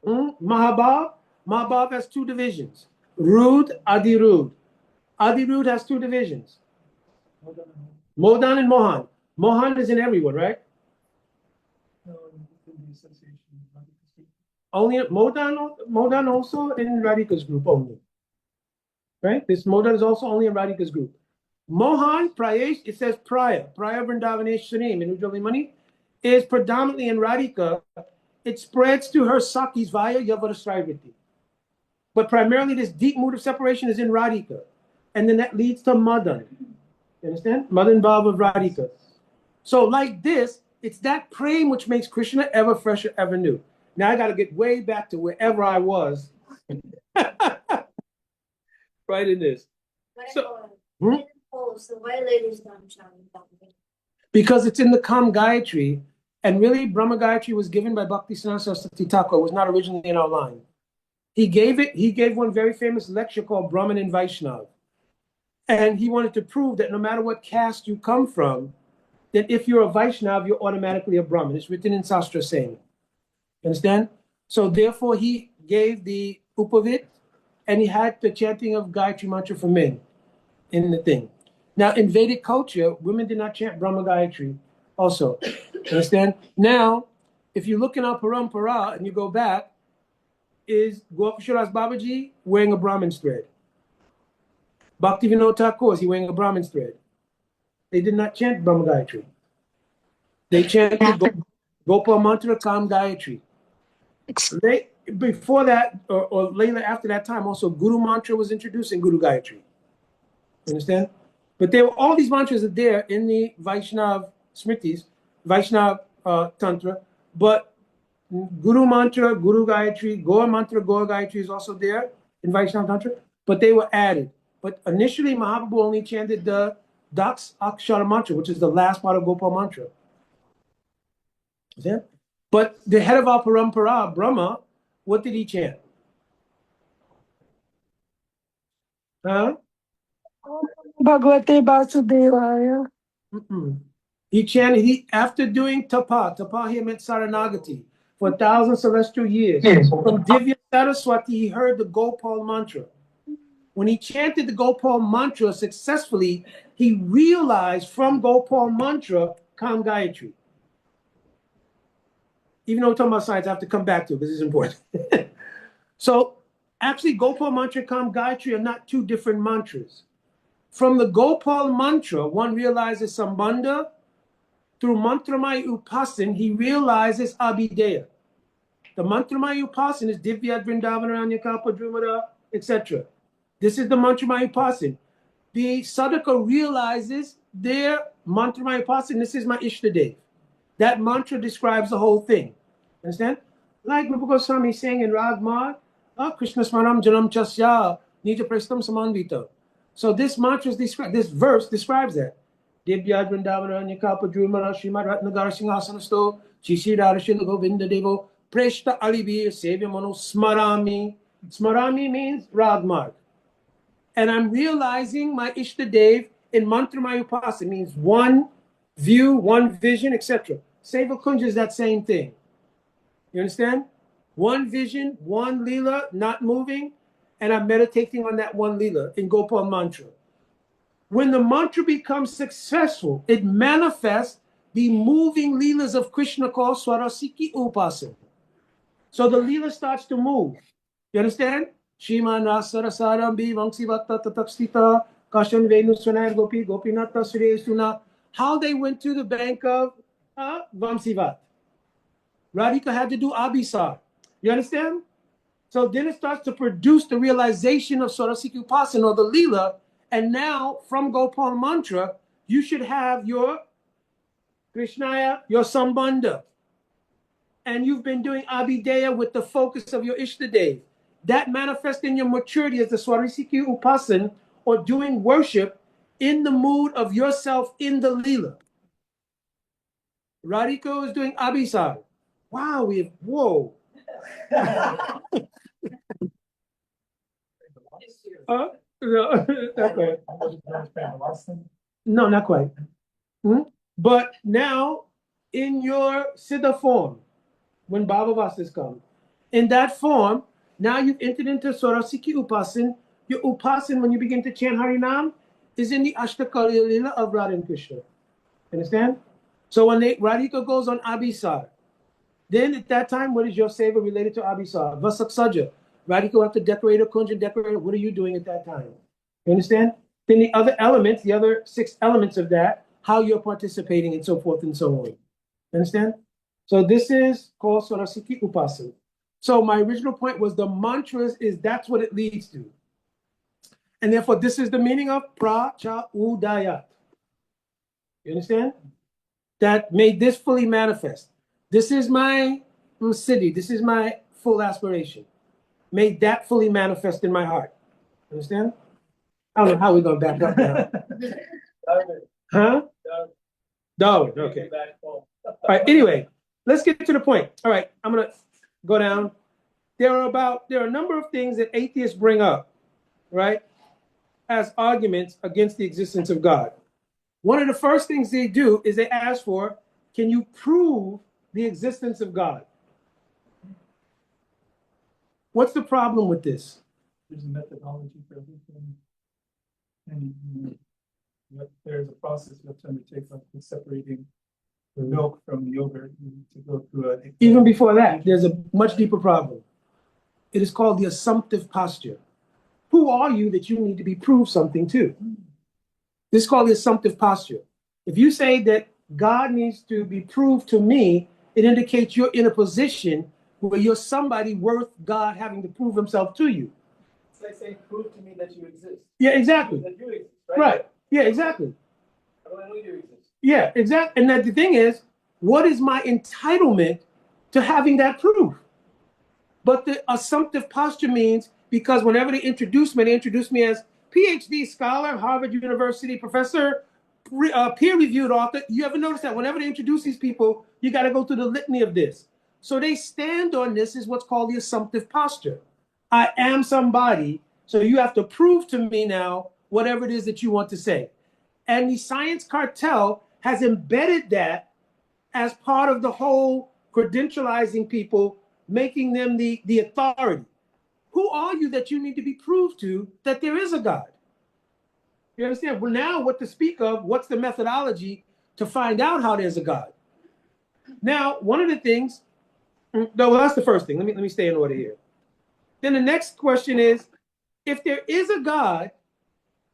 Mahabhav. Mahabhav has two divisions. Rud, Adirud. Adirud has two divisions. Modan and Mohan. Mohan is in everyone, right? Only Modan also in Radhika's group only. Right? This Modan is also only in Radhika's group. Mohan, Prayesh, it says Praya Vrindavaneshwarim in Ujalimani, is predominantly in Radhika. It spreads to her Sakis via Yavarasraivati. But primarily this deep mood of separation is in Radhika. And then that leads to Madan. You understand? Mother and Baba of Radhika. So like this, it's that praying which makes Krishna ever fresher, ever new. Now I got to get way back to wherever I was. Right in this. So, So why ladies don't chant? because it's in the Kam Gayatri, and really Brahma Gayatri was given by Bhakti Siddhanta Saraswati Thakur. It was not originally in our line. He gave one very famous lecture called Brahman and Vaishnav. And he wanted to prove that no matter what caste you come from, that if you're a Vaishnav, you're automatically a Brahmin. It's written in Sastra saying. Understand? So therefore he gave the Upavit, and he had the chanting of Gayatri Mantra for men in the thing. Now, in Vedic culture, women did not chant Brahma Gayatri also. Understand? Now, if you look in our parampara and you go back, is Gopasharas Babaji wearing a Brahmin's thread. Bhaktivinoda Thakur, is he wearing a Brahmin's thread? They did not chant Brahma Gayatri. They chanted Gopal Mantra Kam Gayatri. Before that, or later after that time, also Guru Mantra was introduced in Guru Gayatri. Understand? But all these mantras are there in the Vaishnav Smritis, Vaishnav Tantra, but Guru Mantra, Guru Gayatri, Gaur Mantra, Gaur Gayatri is also there in Vaishnav Tantra, but they were added. But initially, Mahaprabhu only chanted the Daks Akshara Mantra, which is the last part of Gopal Mantra. Understand? But the head of our parampara, Brahma, what did he chant? Huh? Bhagavate Vasudevaya. He chanted, after doing tapa here meant Saranagati, for 1,000 celestial years. From Divya Saraswati, he heard the Gopal Mantra. When he chanted the Gopal Mantra successfully, he realized from Gopal Mantra, Kam Gayatri. Even though we're talking about science, I have to come back to it because it's important. So actually, Gopal Mantra and Kam Gayatri are not two different mantras. From the Gopal Mantra, one realizes Sambandha. Through Mantramaya Upasan, he realizes Abhideya. The Mantramaya Upasan is Divya Vrindavana Kalpa Drumada, etc. This is the Mantramaya Upasan. The Sadhaka realizes their Mantramaya Upasan, this is my Ishtadev. That mantra describes the whole thing. Understand? Like Rupa Goswami saying in Ragmar, Krishna Smaram Janam Chasya, Nija Prestam Samanvita. So this mantra this verse describes that. Divya Vrindavana Nikalpa Drumara Srimad Ratnagar Singhasanasto Shishira Rashila Govinda Devo Preshta Alibi Sevya Mano Smarami. Smarami means Ragmarg. And I'm realizing my Ishtadev in Mantramaya Upasa. It means one view, one vision, etc. Seva Kunja is that same thing. You understand? One vision, one lila, not moving, and I'm meditating on that one lila in Gopal Mantra. When the mantra becomes successful, it manifests the moving leelas of Krishna called Swarasiki Upasana. So the leela starts to move. You understand? Shriman Rasarasarambi Vamsivata Tatakstita Kashan Venu Sunair Gopi Gopinata Suna. How they went to the bank of Vamsivat. Radhika had to do Abhisar. You understand? So then it starts to produce the realization of Swarasiki Upasana or the leela. And now, from Gopal Mantra, you should have your Krishnaya, your Sambandha. And you've been doing Abhideya with the focus of your Ishtadev. That manifests in your maturity as the Swarasiki Upasan, or doing worship in the mood of yourself in the Leela. Radhika is doing Abhisar. Wow, whoa. No, not quite. No, not quite. But now, in your Siddha form, when Bhava Vasas come, in that form, now you've entered into Swarasiki Upasan. Your Upasan, when you begin to chant Harinam, is in the Ashtakali Lila of Radha and Krishna. Understand? So when Radhika goes on Abhisar, then at that time, what is your seva related to Abhisar? Vasak Saja. Radhika will have to decorate a kunja, decorate. What are you doing at that time? You understand? Then the other elements, the other 6 elements of that, how you're participating and so forth and so on. Understand? So this is called Swarasiki Upasana. So my original point was the mantras that's what it leads to. And therefore, this is the meaning of Pra Cha Udayat. You understand? That made this fully manifest. This is my city. This is my full aspiration. Made that fully manifest in my heart. Understand? I don't know how we're going to back up now. Huh? Darwin, okay. All right, anyway, let's get to the point. All right, I'm going to go down. There are a number of things that atheists bring up, right, as arguments against the existence of God. One of the first things they do is they ask for, can you prove the existence of God? What's the problem with this? There's a methodology for everything. And there's a process you have to undertake, like separating the milk from the yogurt. You need to go through a. Even before that, there's a much deeper problem. It is called the assumptive posture. Who are you that you need to be proved something to? This is called the assumptive posture. If you say that God needs to be proved to me, it indicates you're in a position where you're somebody worth God having to prove himself to you. It's like saying, prove to me that you exist. Yeah, exactly. That you exist, right? Right. Yeah, exactly. How do I know you exist? Yeah, exactly. And that the thing is, what is my entitlement to having that proof? But the assumptive posture means because whenever they introduce me as PhD scholar, Harvard University professor, peer-reviewed author. You ever notice that whenever they introduce these people, you got to go through the litany of this. So they stand on this is what's called the assumptive posture. I am somebody, so you have to prove to me now whatever it is that you want to say. And the science cartel has embedded that as part of the whole credentializing people, making them the authority. Who are you that you need to be proved to that there is a God? You understand? Well, now what to speak of, what's the methodology to find out how there's a God? Now, one of the things, no, well, that's the first thing. Let me stay in order here. Then the next question is, if there is a God,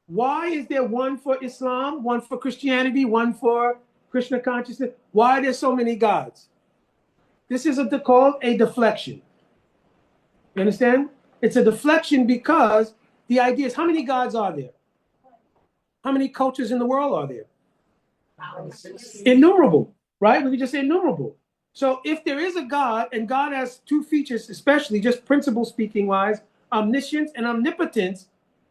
why is there one for Islam, one for Christianity, one for Krishna consciousness? Why are there so many gods? This is called a deflection. You understand? It's a deflection because the idea is, how many gods are there? How many cultures in the world are there? Innumerable, right? We can just say innumerable. So if there is a God, and God has two features, especially just principle speaking wise, omniscience and omnipotence,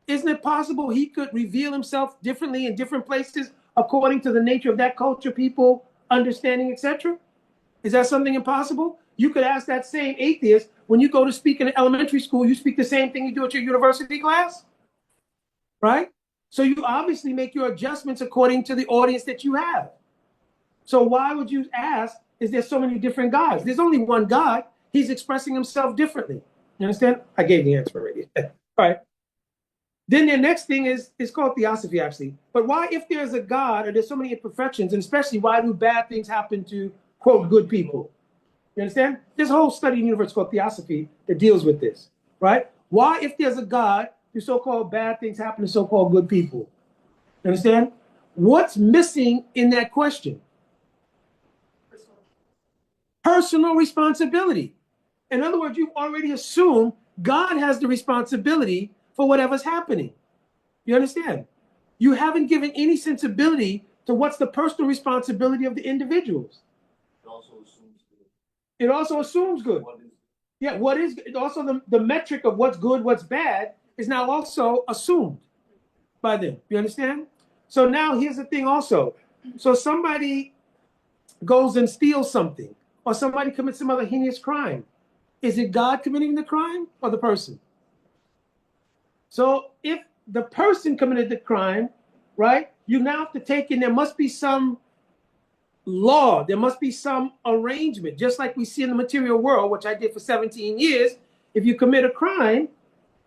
isn't it possible he could reveal himself differently in different places according to the nature of that culture, people, understanding, etc.? Is that something impossible? You could ask that same atheist when you go to speak in an elementary school, you speak the same thing you do at your university class, right? So you obviously make your adjustments according to the audience that you have. So why would you ask, is there so many different gods? There's only one God. He's expressing himself differently. You understand? I gave the answer already. All right. Then the next thing is called theosophy, actually. But why, if there's a God, or there's so many imperfections, and especially why do bad things happen to, quote, good people? You understand? There's a whole study in the universe called theosophy that deals with this, right? Why, if there's a God, do so-called bad things happen to so-called good people? You understand? What's missing in that question? Personal responsibility. In other words, you've already assumed God has the responsibility for whatever's happening. You understand? You haven't given any sensibility to what's the personal responsibility of the individuals. It also assumes good. It also assumes good. What is it? Yeah, what is also the metric of what's good, what's bad is now also assumed by them. You understand? So now here's the thing also. So somebody goes and steals something, or somebody commits some other heinous crime. Is it God committing the crime or the person? So if the person committed the crime, right, you now have to take in, there must be some law, there must be some arrangement, just like we see in the material world, which I did for 17 years. If you commit a crime,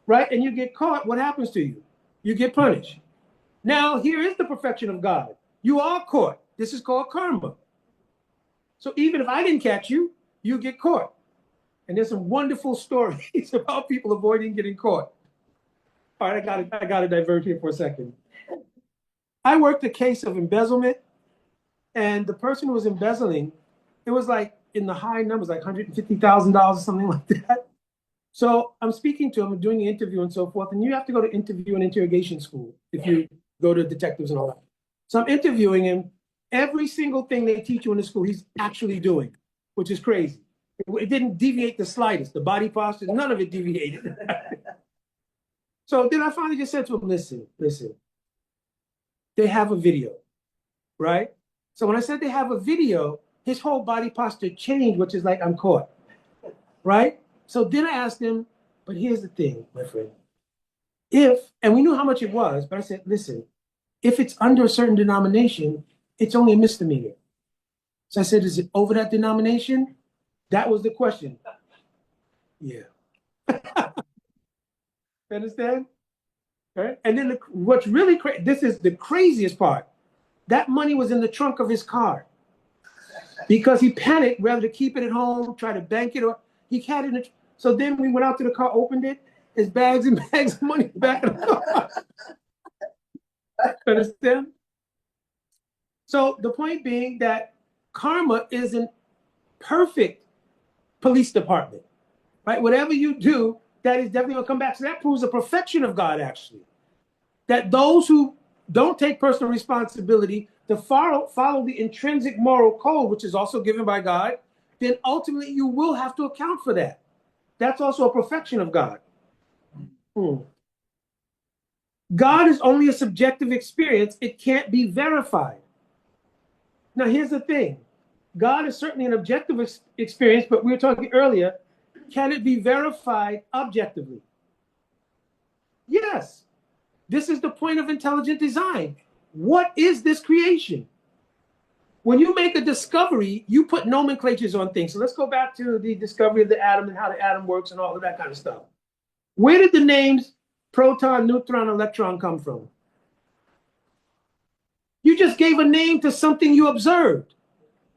right, and you get caught, what happens to you? You get punished. Now, here is the perfection of God. You are caught. This is called karma. So even if I didn't catch you, you get caught. And there's some wonderful stories about people avoiding getting caught. All right, I got to divert here for a second. I worked a case of embezzlement, and the person who was embezzling, it was like in the high numbers, like $150,000 or something like that. So I'm speaking to him, doing the interview and so forth, and you have to go to interview and interrogation school if you go to detectives and all that. So I'm interviewing him, Every single thing they teach you in the school, he's actually doing, which is crazy. It didn't deviate the slightest. The body posture, none of it deviated. So then I finally just said to him, listen, they have a video, right? So when I said they have a video, his whole body posture changed, which is like, I'm caught, right? So then I asked him, but here's the thing, my friend. And we knew how much it was, but I said, listen, if it's under a certain denomination, it's only a misdemeanor. So I said, is it over that denomination? That was the question. Yeah. Understand? Right? And then what's really crazy, this is the craziest part. That money was in the trunk of his car because he panicked rather to keep it at home, try to bank it, or he had it in the, so then we went out to the car, opened it, his bags and bags of money back in the car. Understand? So the point being that karma isn't perfect police department, right? Whatever you do, that is definitely gonna come back. So that proves the perfection of God, actually. That those who don't take personal responsibility to follow the intrinsic moral code, which is also given by God, then ultimately you will have to account for that. That's also a perfection of God. God is only a subjective experience. It can't be verified. Now, here's the thing. God is certainly an objective experience, but we were talking earlier, can it be verified objectively? Yes. This is the point of intelligent design. What is this creation? When you make a discovery, you put nomenclatures on things. So let's go back to the discovery of the atom and how the atom works and all of that kind of stuff. Where did the names proton, neutron, electron come from? You just gave a name to something you observed.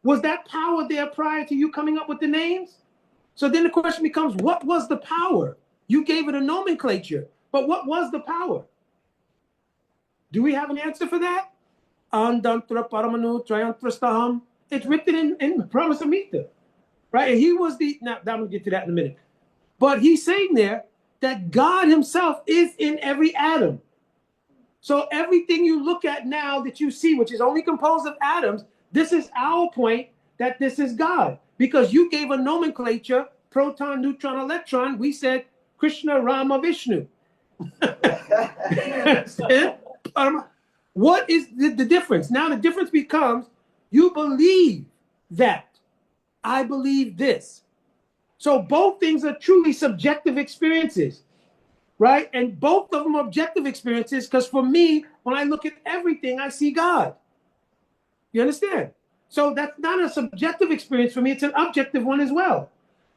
Was that power there prior to you coming up with the names? So then the question becomes, what was the power? You gave it a nomenclature, but what was the power? Do we have an answer for that? It's written in Promise Amita, right? And he was now I'm gonna get to that in a minute. But he's saying there that God himself is in every atom. So everything you look at now that you see, which is only composed of atoms, this is our point that this is God. Because you gave a nomenclature, proton, neutron, electron. We said Krishna, Rama, Vishnu. What is the difference? Now the difference becomes you believe that. I believe this. So both things are truly subjective experiences, right? And both of them are objective experiences because for me, when I look at everything, I see God. You understand? So that's not a subjective experience for me. It's an objective one as well.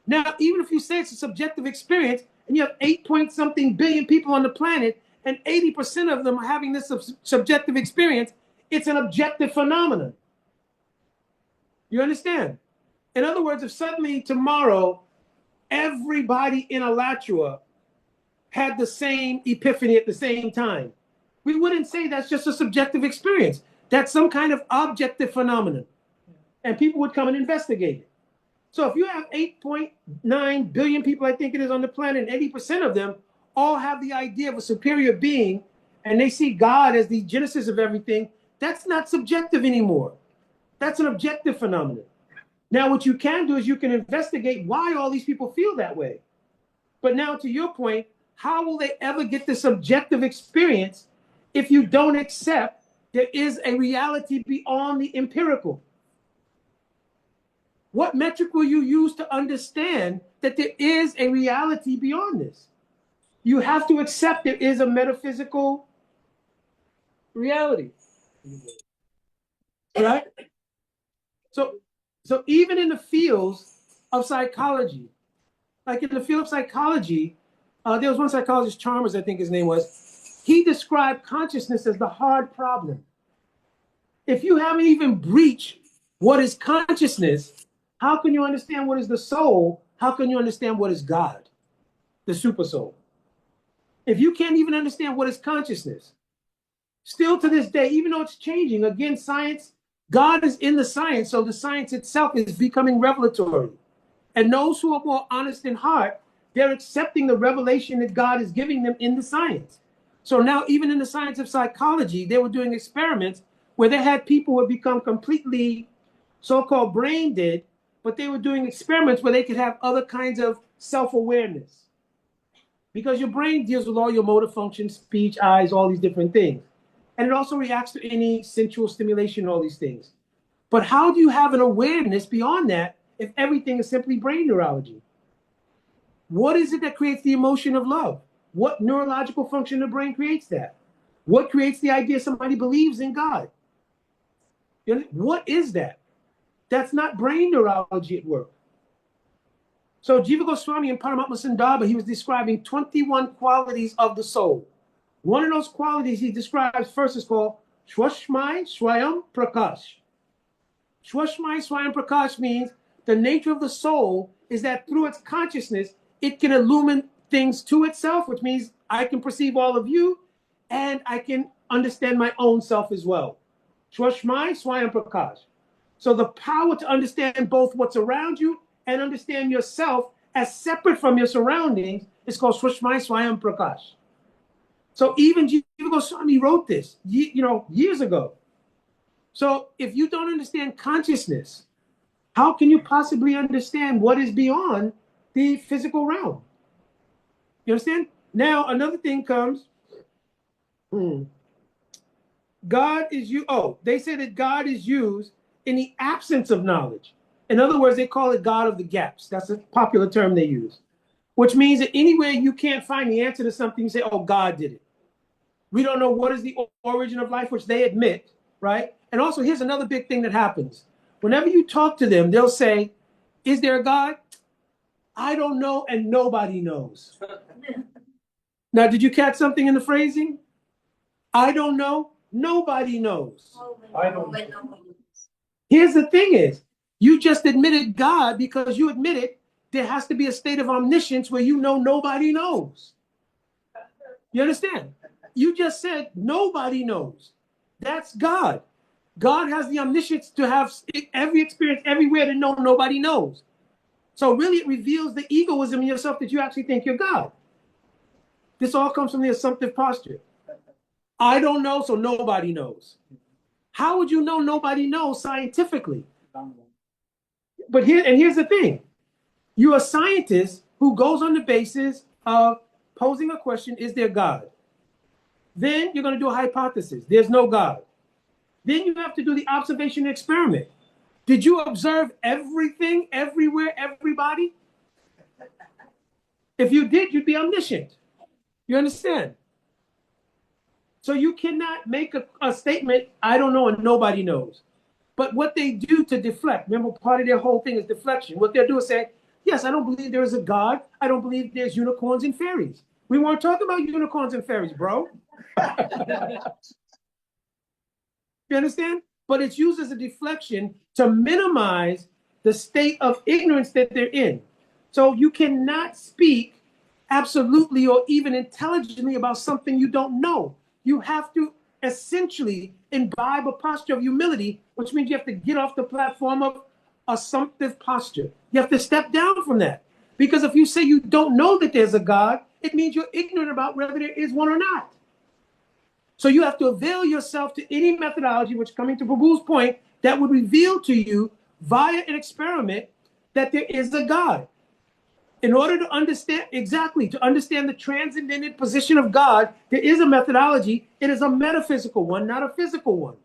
Now, even if you say it's a subjective experience and you have 8-point-something billion people on the planet and 80% of them are having this subjective experience, it's an objective phenomenon. You understand? In other words, if suddenly tomorrow everybody in Alachua had the same epiphany at the same time, we wouldn't say that's just a subjective experience. That's some kind of objective phenomenon. And people would come and investigate it. So if you have 8.9 billion people, I think it is, on the planet, and 80% of them all have the idea of a superior being, and they see God as the genesis of everything, that's not subjective anymore. That's an objective phenomenon. Now, what you can do is you can investigate why all these people feel that way. But now, to your point, how will they ever get the subjective experience if you don't accept there is a reality beyond the empirical? What metric will you use to understand that there is a reality beyond this? You have to accept there is a metaphysical reality. Right? So even in the fields of psychology, like in the field of psychology, there was one psychologist, Chalmers, I think his name was, he described consciousness as the hard problem. If you haven't even breached what is consciousness, how can you understand what is the soul? How can you understand what is God, the super soul? If you can't even understand what is consciousness, still to this day, even though it's changing, again, science, God is in the science, so the science itself is becoming revelatory. And those who are more honest in heart, they're accepting the revelation that God is giving them in the science. So now, even in the science of psychology, they were doing experiments where they had people who had become completely so-called brain dead, but they were doing experiments where they could have other kinds of self-awareness. Because your brain deals with all your motor functions, speech, eyes, all these different things. And it also reacts to any sensual stimulation, all these things. But how do you have an awareness beyond that if everything is simply brain neurology? What is it that creates the emotion of love? What neurological function in the brain creates that? What creates the idea somebody believes in God? What is that? That's not brain neurology at work. So Jiva Goswami in Paramatma Sandarbha, he was describing 21 qualities of the soul. One of those qualities he describes first is called Swashmai Swayam Prakash. Swashmai Swayam Prakash means the nature of the soul is that through its consciousness, it can illumine things to itself, which means I can perceive all of you and I can understand my own self as well. Swashmai Swayam Prakash. So the power to understand both what's around you and understand yourself as separate from your surroundings is called Swashmai Swayam Prakash. So even Jiva Goswami wrote this, years ago. So if you don't understand consciousness, how can you possibly understand what is beyond the physical realm? You understand? Now another thing comes. God is you. Oh, they say that God is used in the absence of knowledge. In other words, they call it God of the gaps. That's a popular term they use, which means that anywhere you can't find the answer to something, you say, oh, God did it. We don't know what is the origin of life, which they admit, right? And also, here's another big thing that happens. Whenever you talk to them, they'll say, is there a God? I don't know, and nobody knows. Now, did you catch something in the phrasing? I don't know, nobody knows. I don't know. Here's the thing is, you just admitted God because you admitted there has to be a state of omniscience where you know nobody knows. You understand? You just said nobody knows. That's God. God has the omniscience to have every experience everywhere to know nobody knows. So really it reveals the egoism in yourself that you actually think you're God. This all comes from the assumptive posture. I don't know, so nobody knows. How would you know nobody knows scientifically? But here's the thing. You're a scientist who goes on the basis of posing a question, is there God? Then you're going to do a hypothesis. There's no God. Then you have to do the observation experiment. Did you observe everything, everywhere, everybody? If you did, you'd be omniscient. You understand? So you cannot make a statement, I don't know, and nobody knows. But what they do to deflect, remember, part of their whole thing is deflection. What they'll do is say, yes, I don't believe there is a God. I don't believe there's unicorns and fairies. We weren't talking about unicorns and fairies, bro. You understand? But it's used as a deflection to minimize the state of ignorance that they're in. So you cannot speak absolutely or even intelligently about something you don't know. You have to essentially imbibe a posture of humility, which means you have to get off the platform of assumptive posture. You have to step down from that. Because if you say you don't know that there's a God, it means you're ignorant about whether there is one or not. So you have to avail yourself to any methodology, which, coming to Prabhu's point, that would reveal to you via an experiment that there is a God. In order to understand the transcendental position of God, there is a methodology. It is a metaphysical one, not a physical one.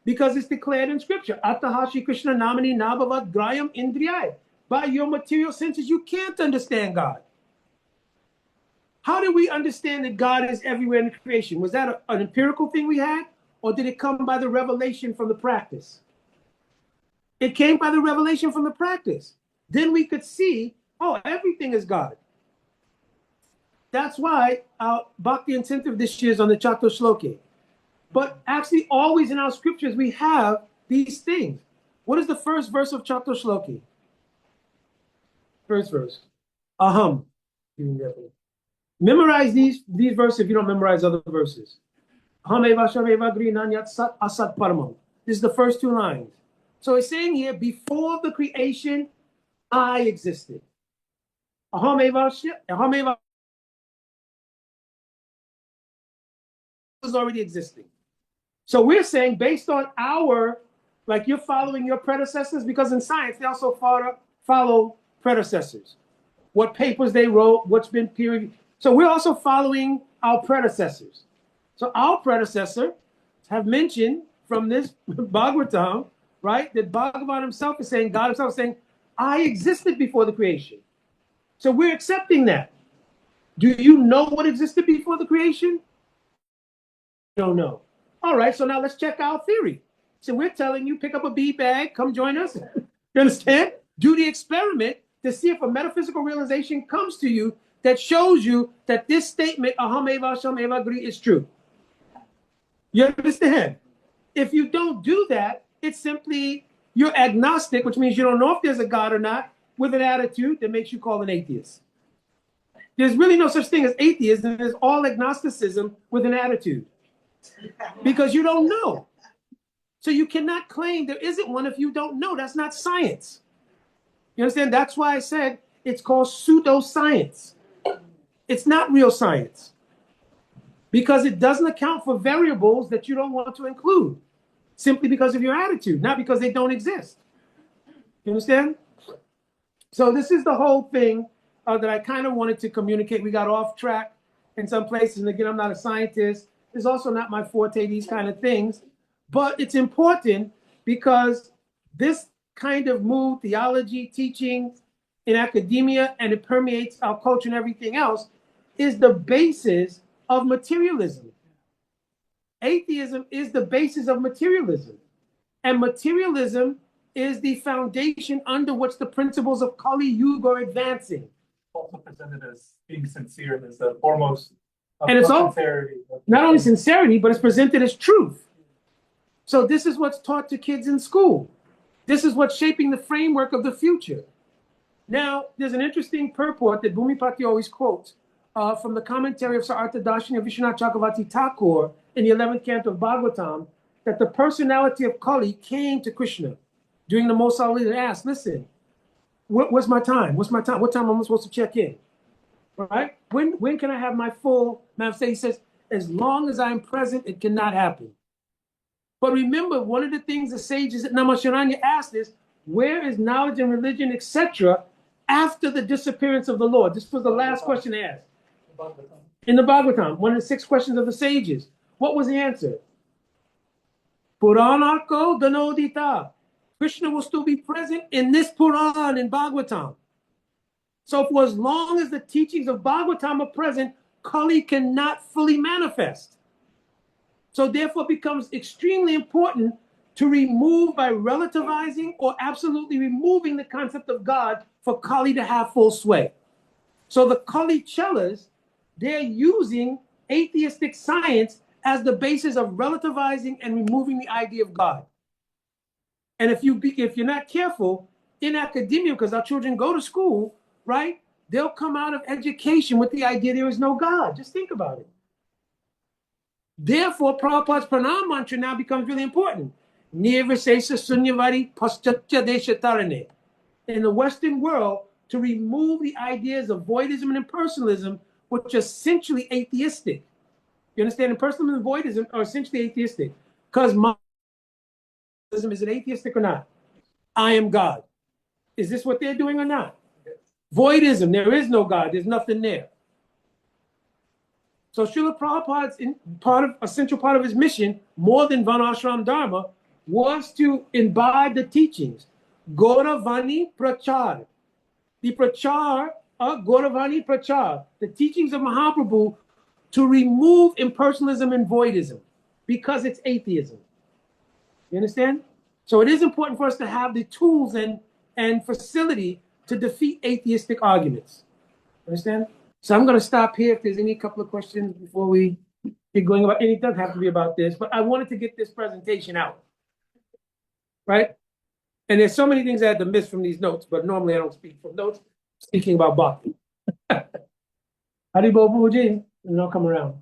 Because it's declared in scripture. Ataha Shri Krishna Namani Nabhavad Grayam Indriyai. By your material senses, you can't understand God. How did we understand that God is everywhere in creation? Was that an empirical thing we had? Or did it come by the revelation from the practice? It came by the revelation from the practice. Then we could see, oh, everything is God. That's why our Bhakti incentive this year is on the Chatur Shloki. But actually, always in our scriptures, we have these things. What is the first verse of Chatur Shloki? First verse. Aham. Memorize these verses if you don't memorize other verses. This is the first two lines. So it's saying here, before the creation, I existed. Was already existing. So we're saying based on our, like you're following your predecessors, because in science they also follow predecessors, what papers they wrote, what's been peer reviewed. So we're also following our predecessors. So our predecessors have mentioned from this Bhagavatam, right, that Bhagavan himself is saying, God himself is saying, I existed before the creation. So we're accepting that. Do you know what existed before the creation? Don't know. All right, so now let's check our theory. So we're telling you, pick up a bee bag, come join us. You understand? Do the experiment to see if a metaphysical realization comes to you that shows you that this statement, Aham Eva Hashem Eva Gri, is true. You understand? If you don't do that, it's simply you're agnostic, which means you don't know if there's a God or not, with an attitude that makes you call an atheist. There's really no such thing as atheism. There's all agnosticism with an attitude. Because you don't know. So you cannot claim there isn't one if you don't know. That's not science. You understand? That's why I said it's called pseudoscience. It's not real science. Because it doesn't account for variables that you don't want to include. Simply because of your attitude, not because they don't exist. You understand? So this is the whole thing that I kind of wanted to communicate. We got off track in some places. And again, I'm not a scientist. It's also not my forte, these kind of things. But it's important because this kind of mood, theology, teaching in academia, and it permeates our culture and everything else, is the basis of materialism. Atheism is the basis of materialism. And materialism is the foundation under which the principles of Kali Yuga are advancing. Also presented as being sincere as the foremost of And it's all sincerity. not only sincerity, but it's presented as truth. So this is what's taught to kids in school. This is what's shaping the framework of the future. Now, there's an interesting purport that Bhumipati always quotes from the commentary of Sarartha Darshini of Vishwanath Chakravarti Thakur in the 11th canto of Bhagavatam, that the personality of Kali came to Krishna during the Mosal and asked, listen, what's my time? What's my time? What time am I supposed to check in? Right? When can I have my full manifestation? He says, as long as I'm present, it cannot happen. But remember, one of the things the sages at Namasharanya asked is, where is knowledge and religion, etc., after the disappearance of the Lord? This was the last question they asked. In the Bhagavatam, one of the 6 questions of the sages. What was the answer? Puranako Danodita. Krishna will still be present in this Puran in Bhagavatam. So for as long as the teachings of Bhagavatam are present, Kali cannot fully manifest. So therefore it becomes extremely important to remove by relativizing or absolutely removing the concept of God for Kali to have full sway. So the Kali Chelas, they're using atheistic science as the basis of relativizing and removing the idea of God. And if you're not careful in academia, because our children go to school, right? They'll come out of education with the idea there is no God. Just think about it. Therefore, Prabhupada's pranam mantra now becomes really important. Nirvisesa Sunyavari Paschatya Deshatarane. In the Western world, to remove the ideas of voidism and impersonalism, which are essentially atheistic. You understand? Impersonalism and voidism are essentially atheistic. Because is it atheistic or not? I am God. Is this what they're doing or not? Voidism, there is no God, there's nothing there. So Srila Prabhupada's essential part of his mission, more than Varnashram Dharma, was to imbibe the teachings. Gauravani Prachar. The Prachar of Gauravani Prachar, the teachings of Mahaprabhu, to remove impersonalism and voidism, because it's atheism. You understand? So it is important for us to have the tools and facility to defeat atheistic arguments. Understand? So I'm going to stop here if there's any couple of questions before we get going about anything. It doesn't have to be about this, but I wanted to get this presentation out. Right? And there's so many things I had to miss from these notes, but normally I don't speak from notes, speaking about bhakti. Haribo Bhuji, and I'll come around.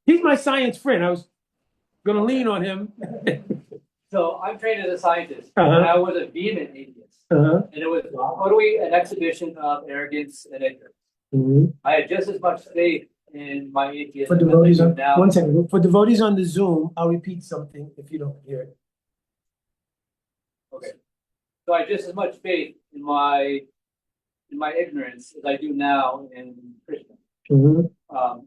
He's my science friend. I was going to lean on him. So I'm trained as a scientist, Uh-huh. and I was a vehement atheist. And it was totally an exhibition of arrogance and ignorance. Mm-hmm. I had just as much faith in my For atheism. devotees as I on, do now. one second, for devotees on the Zoom, I'll repeat something if you don't hear it. Okay. So I have just as much faith in my ignorance as I do now in Krishna.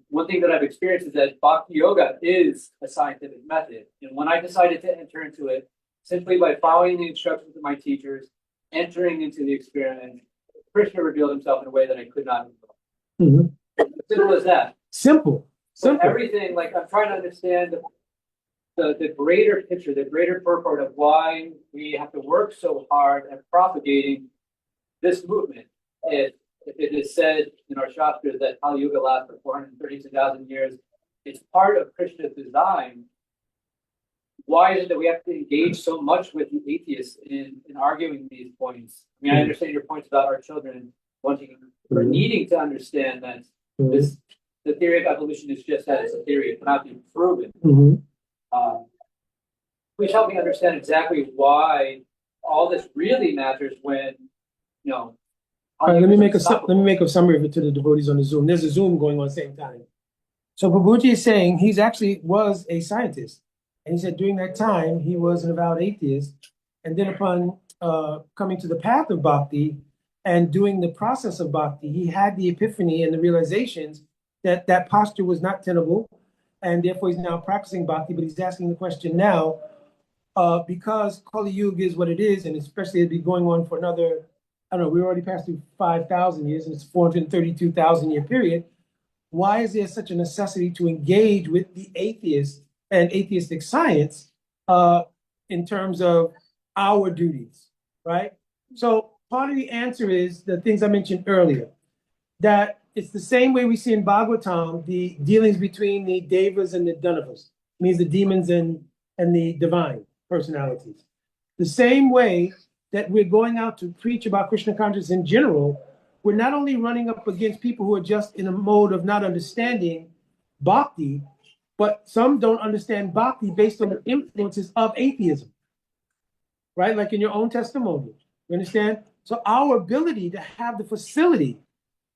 One thing that I've experienced is that Bhakti Yoga is a scientific method. And when I decided to enter into it, simply by following the instructions of my teachers, entering into the experiment, Krishna revealed himself in a way that I could not have known. Simple as that. Simple. So everything, like I'm trying to understand the greater picture, the greater purport of why we have to work so hard at propagating this movement. If it is said in our Shastras that Kali Yuga lasts for 432,000 years, it's part of Krishna's design. Why is it that we have to engage so much with the atheists in arguing these points? I mean, I understand your points about our children wanting or needing to understand that the theory of evolution is just that, it's a theory, it cannot be proven. Please help me understand exactly why all this really matters when, you know. All right, let me make a summary of it to the devotees on the Zoom. There's a Zoom going on at the same time. So Prabhuji is saying he's actually was a scientist. And he said during that time, he was an avowed atheist. And then upon coming to the path of bhakti and doing the process of bhakti, he had the epiphany and the realizations that that posture was not tenable. And therefore, he's now practicing bhakti. But he's asking the question now, because Kali Yuga is what it is, and especially it'd be going on for another, I don't know, we already passed through 5,000 years, and it's a 432,000 year period. Why is there such a necessity to engage with the atheists and atheistic science in terms of our duties, right? So part of the answer is the things I mentioned earlier, that it's the same way we see in Bhagavatam, the dealings between the Devas and the Danavas, means the demons and the divine personalities. The same way that we're going out to preach about Krishna consciousness in general, we're not only running up against people who are just in a mode of not understanding bhakti, but some don't understand bhakti based on the influences of atheism, right? Like in your own testimony, you understand? So our ability to have the facility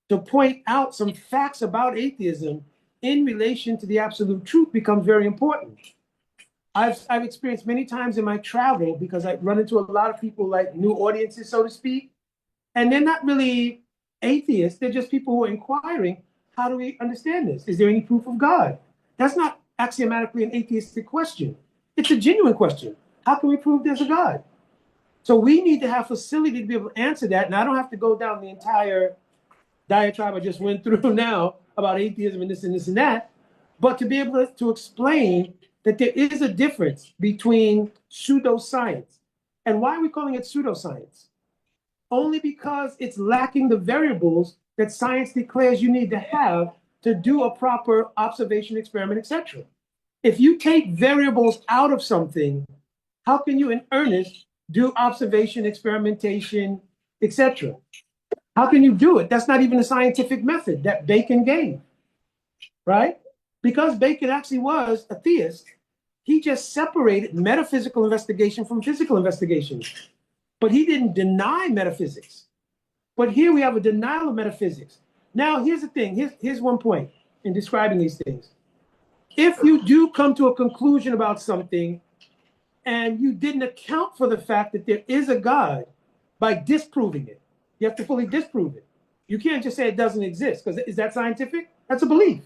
to point out some facts about atheism in relation to the absolute truth becomes very important. I've experienced many times in my travel, because I run into a lot of people like new audiences, so to speak, and they're not really atheists. They're just people who are inquiring, how do we understand this? Is there any proof of God? That's not axiomatically an atheistic question. It's a genuine question. How can we prove there's a God? So we need to have facility to be able to answer that. And I don't have to go down the entire diatribe I just went through now about atheism and this and this and that, but to be able to explain that there is a difference between pseudoscience. And why are we calling it pseudoscience? Only because it's lacking the variables that science declares you need to have to do a proper observation, experiment, etc. If you take variables out of something, how can you in earnest do observation, experimentation, etc.? How can you do it? That's not even a scientific method that Bacon gave, right? Because Bacon actually was a theist, he just separated metaphysical investigation from physical investigation. But he didn't deny metaphysics. But here we have a denial of metaphysics. Now, here's the thing. Here's one point in describing these things. If you do come to a conclusion about something and you didn't account for the fact that there is a God by disproving it, you have to fully disprove it. You can't just say it doesn't exist, because is that scientific? That's a belief,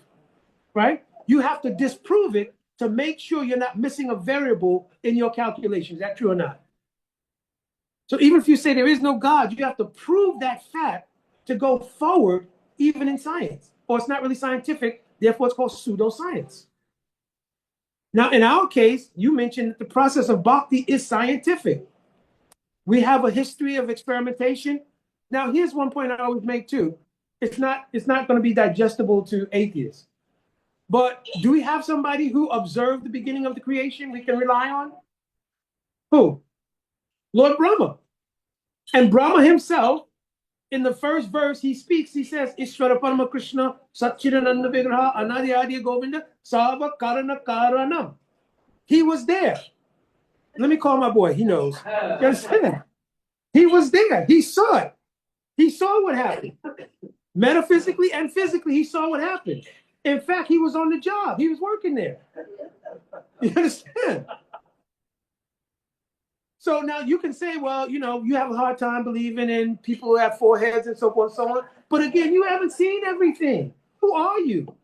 right? You have to disprove it to make sure you're not missing a variable in your calculation. Is that true or not? So even if you say there is no God, you have to prove that fact to go forward, even in science. Or it's not really scientific, therefore it's called pseudoscience. Now, in our case, you mentioned that the process of bhakti is scientific. We have a history of experimentation. Now, here's one point I always make too. It's not going to be digestible to atheists. But do we have somebody who observed the beginning of the creation we can rely on? Who? Lord Brahma. And Brahma himself, in the first verse, he speaks, he says, Ishvara Parama Krishna, Satchidananda Vigraha, Anadi Adi Govinda, Sava Karana Karanam. He was there. Let me call my boy, he knows. You understand? He was there. He saw it. He saw what happened. Metaphysically and physically, he saw what happened. In fact, he was on the job. He was working there. You understand? So now you can say, well, you have a hard time believing in people who have four heads and so forth and so on. But again, you haven't seen everything. Who are you?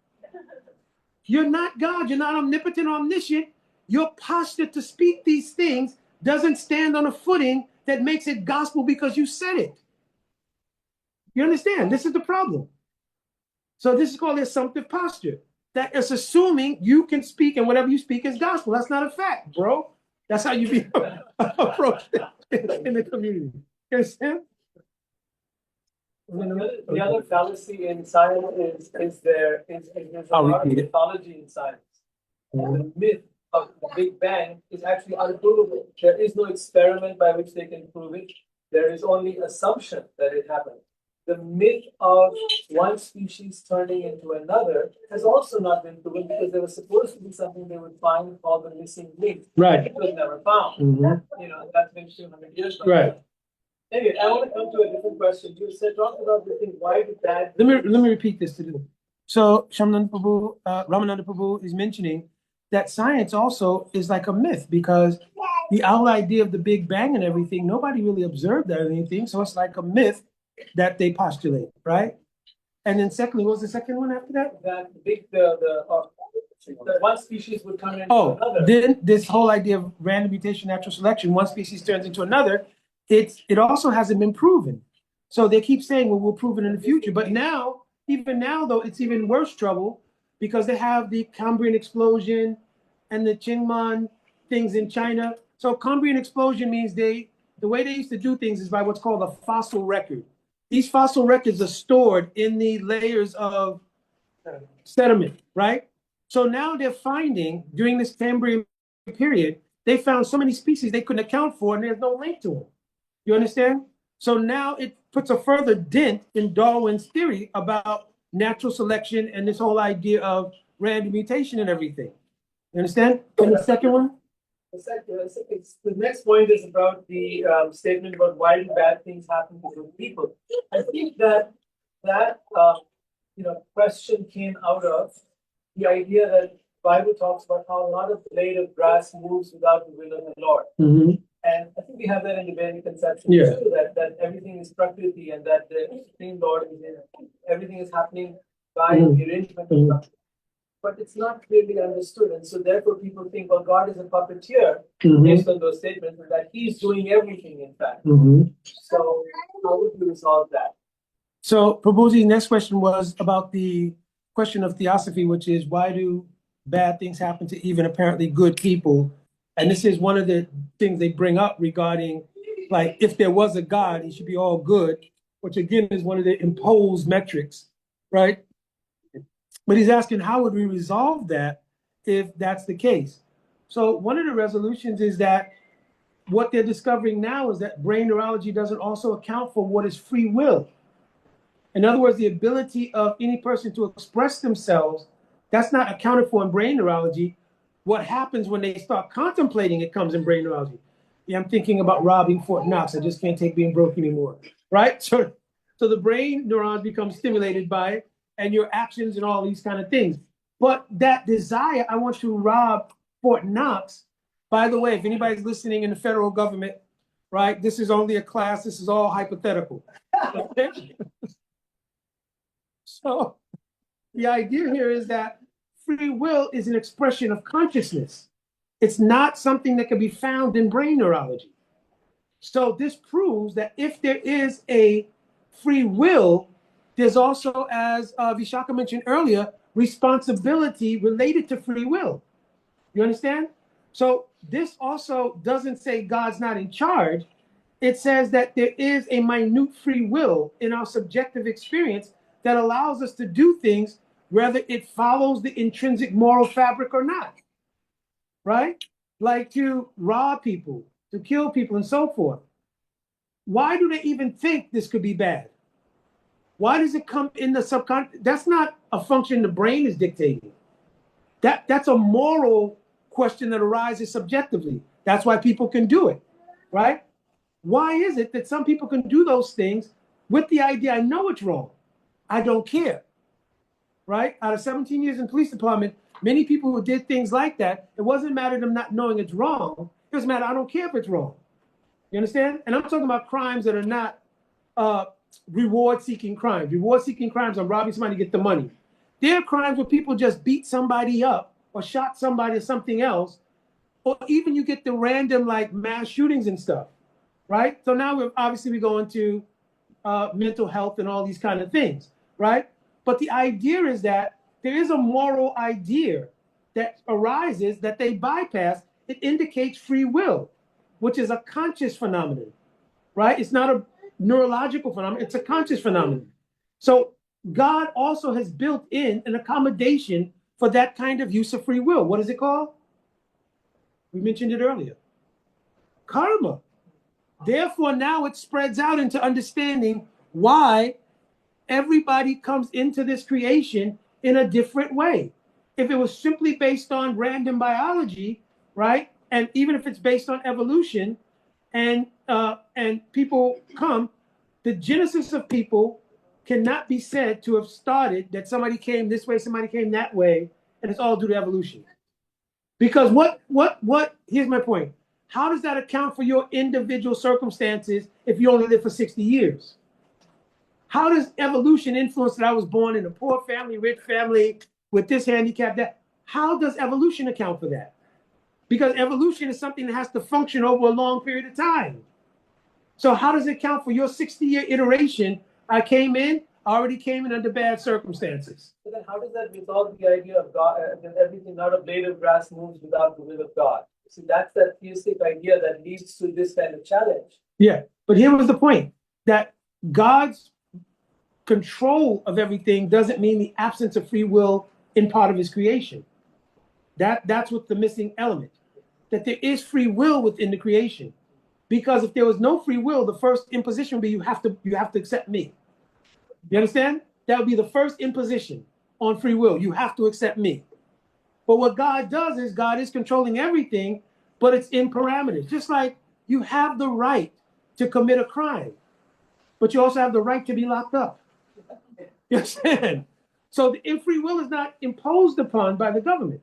You're not God. You're not omnipotent or omniscient. Your posture to speak these things doesn't stand on a footing that makes it gospel because you said it. You understand? This is the problem. So this is called the assumptive posture. That is assuming you can speak and whatever you speak is gospel. That's not a fact, bro. That's how you be approached in the community. You understand? The other fallacy in science is there's a I'll lot of repeat it. mythology in science. The myth of the Big Bang is actually unprovable. There is no experiment by which they can prove it. There is only assumption that it happened. The myth of one species turning into another has also not been proven because there was supposed to be something they would find called the missing link. Right. It was never found. That's been 200 years ago. Right. Anyway, I want to come to a different question. You said talked about the thing. Why did that? Let me repeat this to them. So Ramananda Prabhu is mentioning that science also is like a myth because the whole idea of the Big Bang and everything, nobody really observed that or anything. So it's like a myth that they postulate, right? And then secondly, what was the second one after that? That the one species would turn into another. Then this whole idea of random mutation, natural selection, one species turns into another, it also hasn't been proven. So they keep saying, well, we'll prove it in the future. But now, even now, though, it's even worse trouble because they have the Cambrian explosion and the Qingman things in China. So Cambrian explosion means the way they used to do things is by what's called a fossil record. These fossil records are stored in the layers of sediment, right? So now they're finding during this Cambrian period, they found so many species they couldn't account for, and there's no link to them. You understand? So now it puts a further dent in Darwin's theory about natural selection and this whole idea of random mutation and everything. You understand? And the second one? The next point is about the statement about why do bad things happen to good people. I think that question came out of the idea that the Bible talks about how not a blade of grass moves without the will of the Lord. Mm-hmm. And I think we have that in the Vedic conception too, that everything is Prakriti and that the Supreme Lord is in everything is happening by the arrangement of Prakriti. But it's not clearly understood. And so therefore people think, well, God is a puppeteer based on those statements and that he's doing everything, in fact. So how would you resolve that? So Prabhuji's next question was about the question of theosophy, which is why do bad things happen to even apparently good people? And this is one of the things they bring up regarding, like, if there was a God, he should be all good, which again is one of the imposed metrics, right? But he's asking, how would we resolve that if that's the case? So one of the resolutions is that what they're discovering now is that brain neurology doesn't also account for what is free will. In other words, the ability of any person to express themselves, that's not accounted for in brain neurology. What happens when they start contemplating it comes in brain neurology. Yeah, I'm thinking about robbing Fort Knox. I just can't take being broke anymore, right? So the brain neurons become stimulated by it and your actions and all these kind of things. But that desire, I want to rob Fort Knox. By the way, if anybody's listening in the federal government, right, this is only a class. This is all hypothetical. So the idea here is that free will is an expression of consciousness. It's not something that can be found in brain neurology. So this proves that if there is a free will, there's also, as Vishaka mentioned earlier, responsibility related to free will. You understand? So this also doesn't say God's not in charge. It says that there is a minute free will in our subjective experience that allows us to do things whether it follows the intrinsic moral fabric or not, right? Like to rob people, to kill people, and so forth. Why do they even think this could be bad? Why does it come in the subconscious? That's not a function the brain is dictating. That's a moral question that arises subjectively. That's why people can do it, right? Why is it that some people can do those things with the idea, I know it's wrong, I don't care, right? Out of 17 years in police department, many people who did things like that, it wasn't a matter of them not knowing it's wrong. It was a matter, I don't care if it's wrong. You understand? And I'm talking about crimes that are not reward-seeking crimes. Reward-seeking crimes are robbing somebody to get the money. There are crimes where people just beat somebody up or shot somebody or something else, or even you get the random like mass shootings and stuff, right? So now we go into mental health and all these kind of things, right? But the idea is that there is a moral idea that arises that they bypass. It indicates free will, which is a conscious phenomenon, right? It's not a neurological phenomenon, it's a conscious phenomenon. So God also has built in an accommodation for that kind of use of free will. What is it called? We mentioned it earlier. Karma. Therefore, now it spreads out into understanding why everybody comes into this creation in a different way. If it was simply based on random biology, right? And even if it's based on evolution, and people come, the genesis of people cannot be said to have started that somebody came this way, somebody came that way, and it's all due to evolution. Because here's my point. How does that account for your individual circumstances if you only live for 60 years? How does evolution influence that I was born in a poor family, rich family, with this handicap, that? How does evolution account for that? Because evolution is something that has to function over a long period of time. So how does it account for your 60-year iteration? I already came in under bad circumstances. So then how does that resolve the idea of God, that everything, not a blade of grass moves without the will of God? See, that's that theistic idea that leads to this kind of challenge. Yeah, but here was the point, that God's control of everything doesn't mean the absence of free will in part of his creation. That's what's the missing element, that there is free will within the creation. Because if there was no free will, the first imposition would be you have to accept me. You understand? That would be the first imposition on free will. You have to accept me. But what God does is God is controlling everything, but it's in parameters. Just like you have the right to commit a crime, but you also have the right to be locked up. You understand? So the free will is not imposed upon by the government.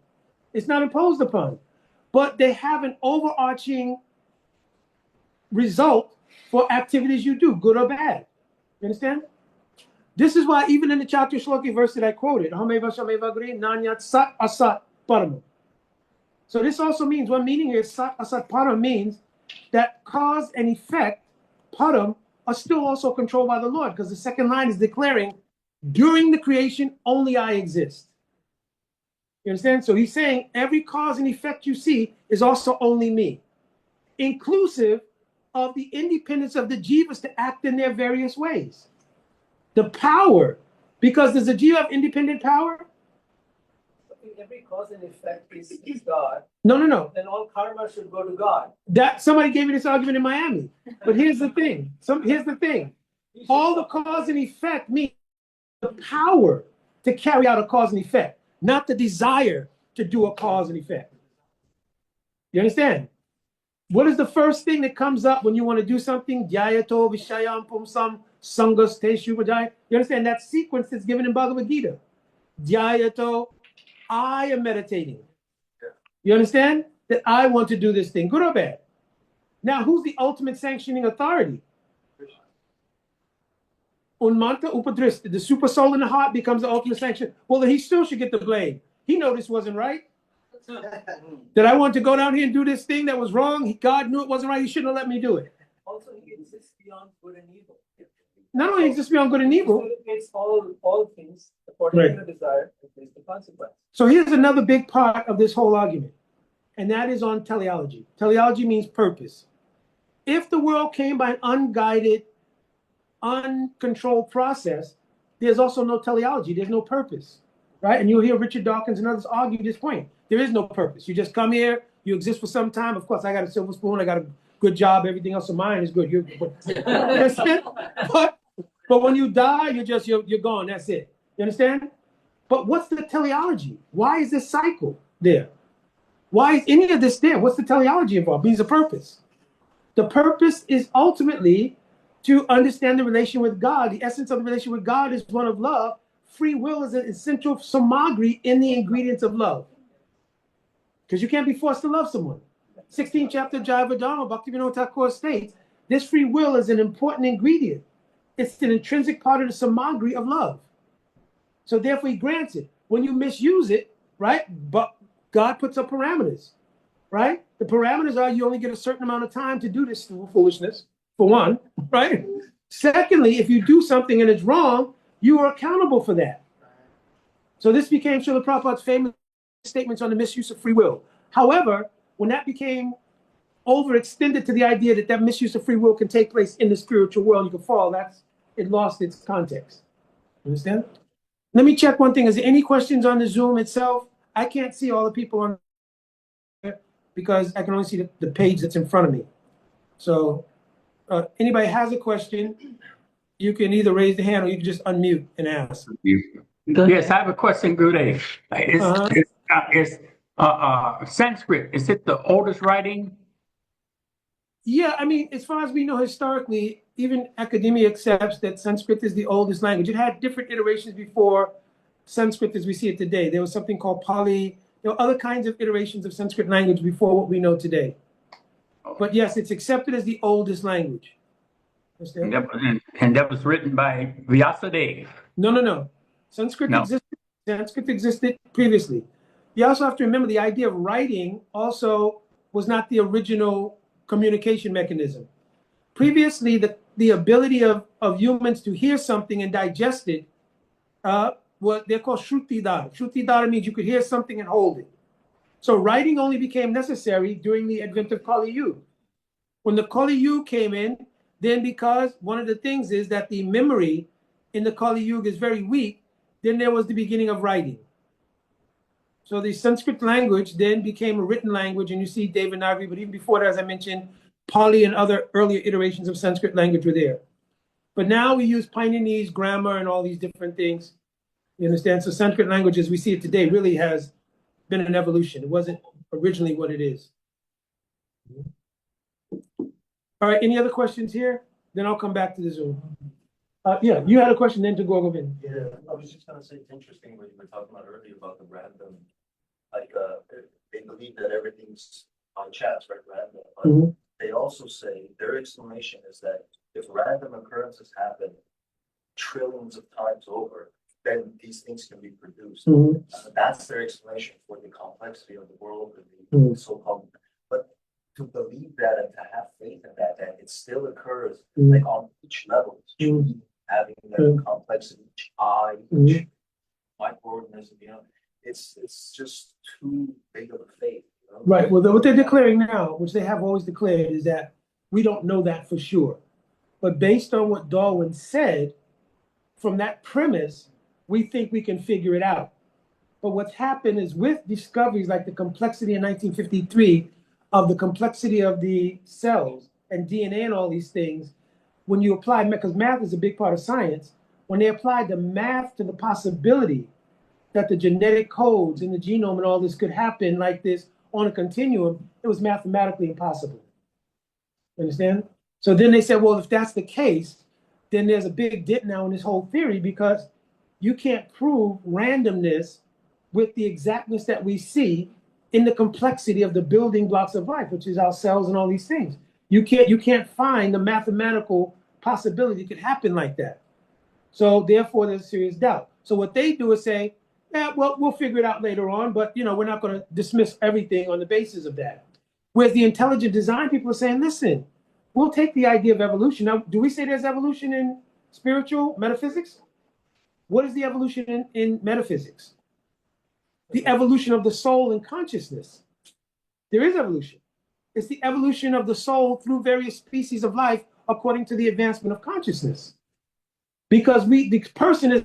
It's not imposed upon. But they have an overarching result for activities you do, good or bad. You understand? This is why even in the Chatur Shloki verse that I quoted, sat asat param. So this also means, one meaning here, sat asat param means that cause and effect, param, are still also controlled by the Lord, because the second line is declaring, during the creation, only I exist. You understand? So he's saying every cause and effect you see is also only me, inclusive of the independence of the jivas to act in their various ways. The power, because does the jiva have independent power? Every cause and effect is God. No. Then all karma should go to God. That somebody gave me this argument in Miami. But here's the thing. All the cause and effect means the power to carry out a cause and effect, not the desire to do a cause and effect. You understand? What is the first thing that comes up when you want to do something? Dhyayato vishayam pumsam sangas te shubhajaya. You understand that sequence that's given in Bhagavad Gita? Dhyayato, I am meditating. You understand? That I want to do this thing, good or bad. Now, who's the ultimate sanctioning authority? Unmanta upadrishta, the super soul in the heart becomes the ultimate sanction. Well, then he still should get the blame. He knew this wasn't right. That I want to go down here and do this thing that was wrong. God knew it wasn't right. He shouldn't have let me do it. Also, he exists beyond good and evil. Not only exists beyond good and evil. It's all things according to the desire, is the consequence. So here's another big part of this whole argument, and that is on teleology. Teleology means purpose. If the world came by an unguided, uncontrolled process, there's also no teleology. There's no purpose, right? And you'll hear Richard Dawkins and others argue this point. There is no purpose. You just come here, you exist for some time. Of course, I got a silver spoon, I got a good job, everything else of mine is good. But when you die, you're gone. That's it. You understand? But what's the teleology? Why is this cycle there? Why is any of this there? What's the teleology involved? It means a purpose. The purpose is ultimately to understand the relation with God. The essence of the relation with God is one of love free will is an essential samagri in the ingredients of love. Because you can't be forced to love someone. 16th chapter Jaiva Dharma, Bhaktivinoda Thakur states, this free will is an important ingredient. It's an intrinsic part of the samagri of love. So therefore he grants it. When you misuse it, right, but God puts up parameters, right? The parameters are you only get a certain amount of time to do this foolishness, for one, right? Secondly, if you do something and it's wrong, you are accountable for that. So this became Srila Prabhupada's famous statements on the misuse of free will. However, when that became overextended to the idea that that misuse of free will can take place in the spiritual world, you can fall, it lost its context. Understand? Let me check one thing. Is there any questions on the Zoom itself? I can't see all the people on there because I can only see the page that's in front of me. So anybody has a question, you can either raise the hand or you can just unmute and ask. Yes, I have a question, Gurudev. Is Sanskrit, is it the oldest writing? Yeah, I mean, as far as we know historically, even academia accepts that Sanskrit is the oldest language. It had different iterations before Sanskrit as we see it today. There was something called Pali. There were other kinds of iterations of Sanskrit language before what we know today. But yes, it's accepted as the oldest language. And that was written by Vyasadeva. No. Sanskrit existed previously. You also have to remember the idea of writing also was not the original communication mechanism. Previously, the ability of humans to hear something and digest it, they're called shrutidara. Shrutidara means you could hear something and hold it. So writing only became necessary during the advent of Kali Yuga. When the Kali Yuga came in, then because one of the things is that the memory in the Kali Yuga is very weak, then there was the beginning of writing. So the Sanskrit language then became a written language, and you see Devanagari, but even before that, as I mentioned, Pali and other earlier iterations of Sanskrit language were there. But now we use Painanese grammar and all these different things. You understand? So Sanskrit language, as we see it today, really has been an evolution. It wasn't originally what it is. All right, any other questions here? Then I'll come back to the Zoom. Yeah, you had a question then to go over. Yeah, I was just gonna say, it's interesting what you were talking about earlier about the random, like, they believe that everything's on chance, right, random, but they also say, their explanation is that if random occurrences happen trillions of times over, then these things can be produced. That's their explanation for the complexity of the world and the so-called, but to believe that and to have faith in that it still occurs like on each level, having that complexity, each eye, each microorganism, it's just too big of a faith. Right. Well, what they're declaring now, which they have always declared, is that we don't know that for sure. But based on what Darwin said, from that premise, we think we can figure it out. But what's happened is with discoveries like the complexity in 1953 of the complexity of the cells and DNA and all these things, when you apply, because math is a big part of science, when they applied the math to the possibility that the genetic codes in the genome and all this could happen like this on a continuum, it was mathematically impossible. Understand? So then they said, well, if that's the case, then there's a big dip now in this whole theory because you can't prove randomness with the exactness that we see in the complexity of the building blocks of life, which is our cells and all these things. You can't find the mathematical possibility it could happen like that. So therefore, there's serious doubt. So what they do is say, yeah, well, we'll figure it out later on, but we're not going to dismiss everything on the basis of that. Whereas the intelligent design people are saying, listen, we'll take the idea of evolution. Now, do we say there's evolution in spiritual metaphysics? What is the evolution in metaphysics? The evolution of the soul and consciousness. There is evolution. It's the evolution of the soul through various species of life according to the advancement of consciousness. Because the person is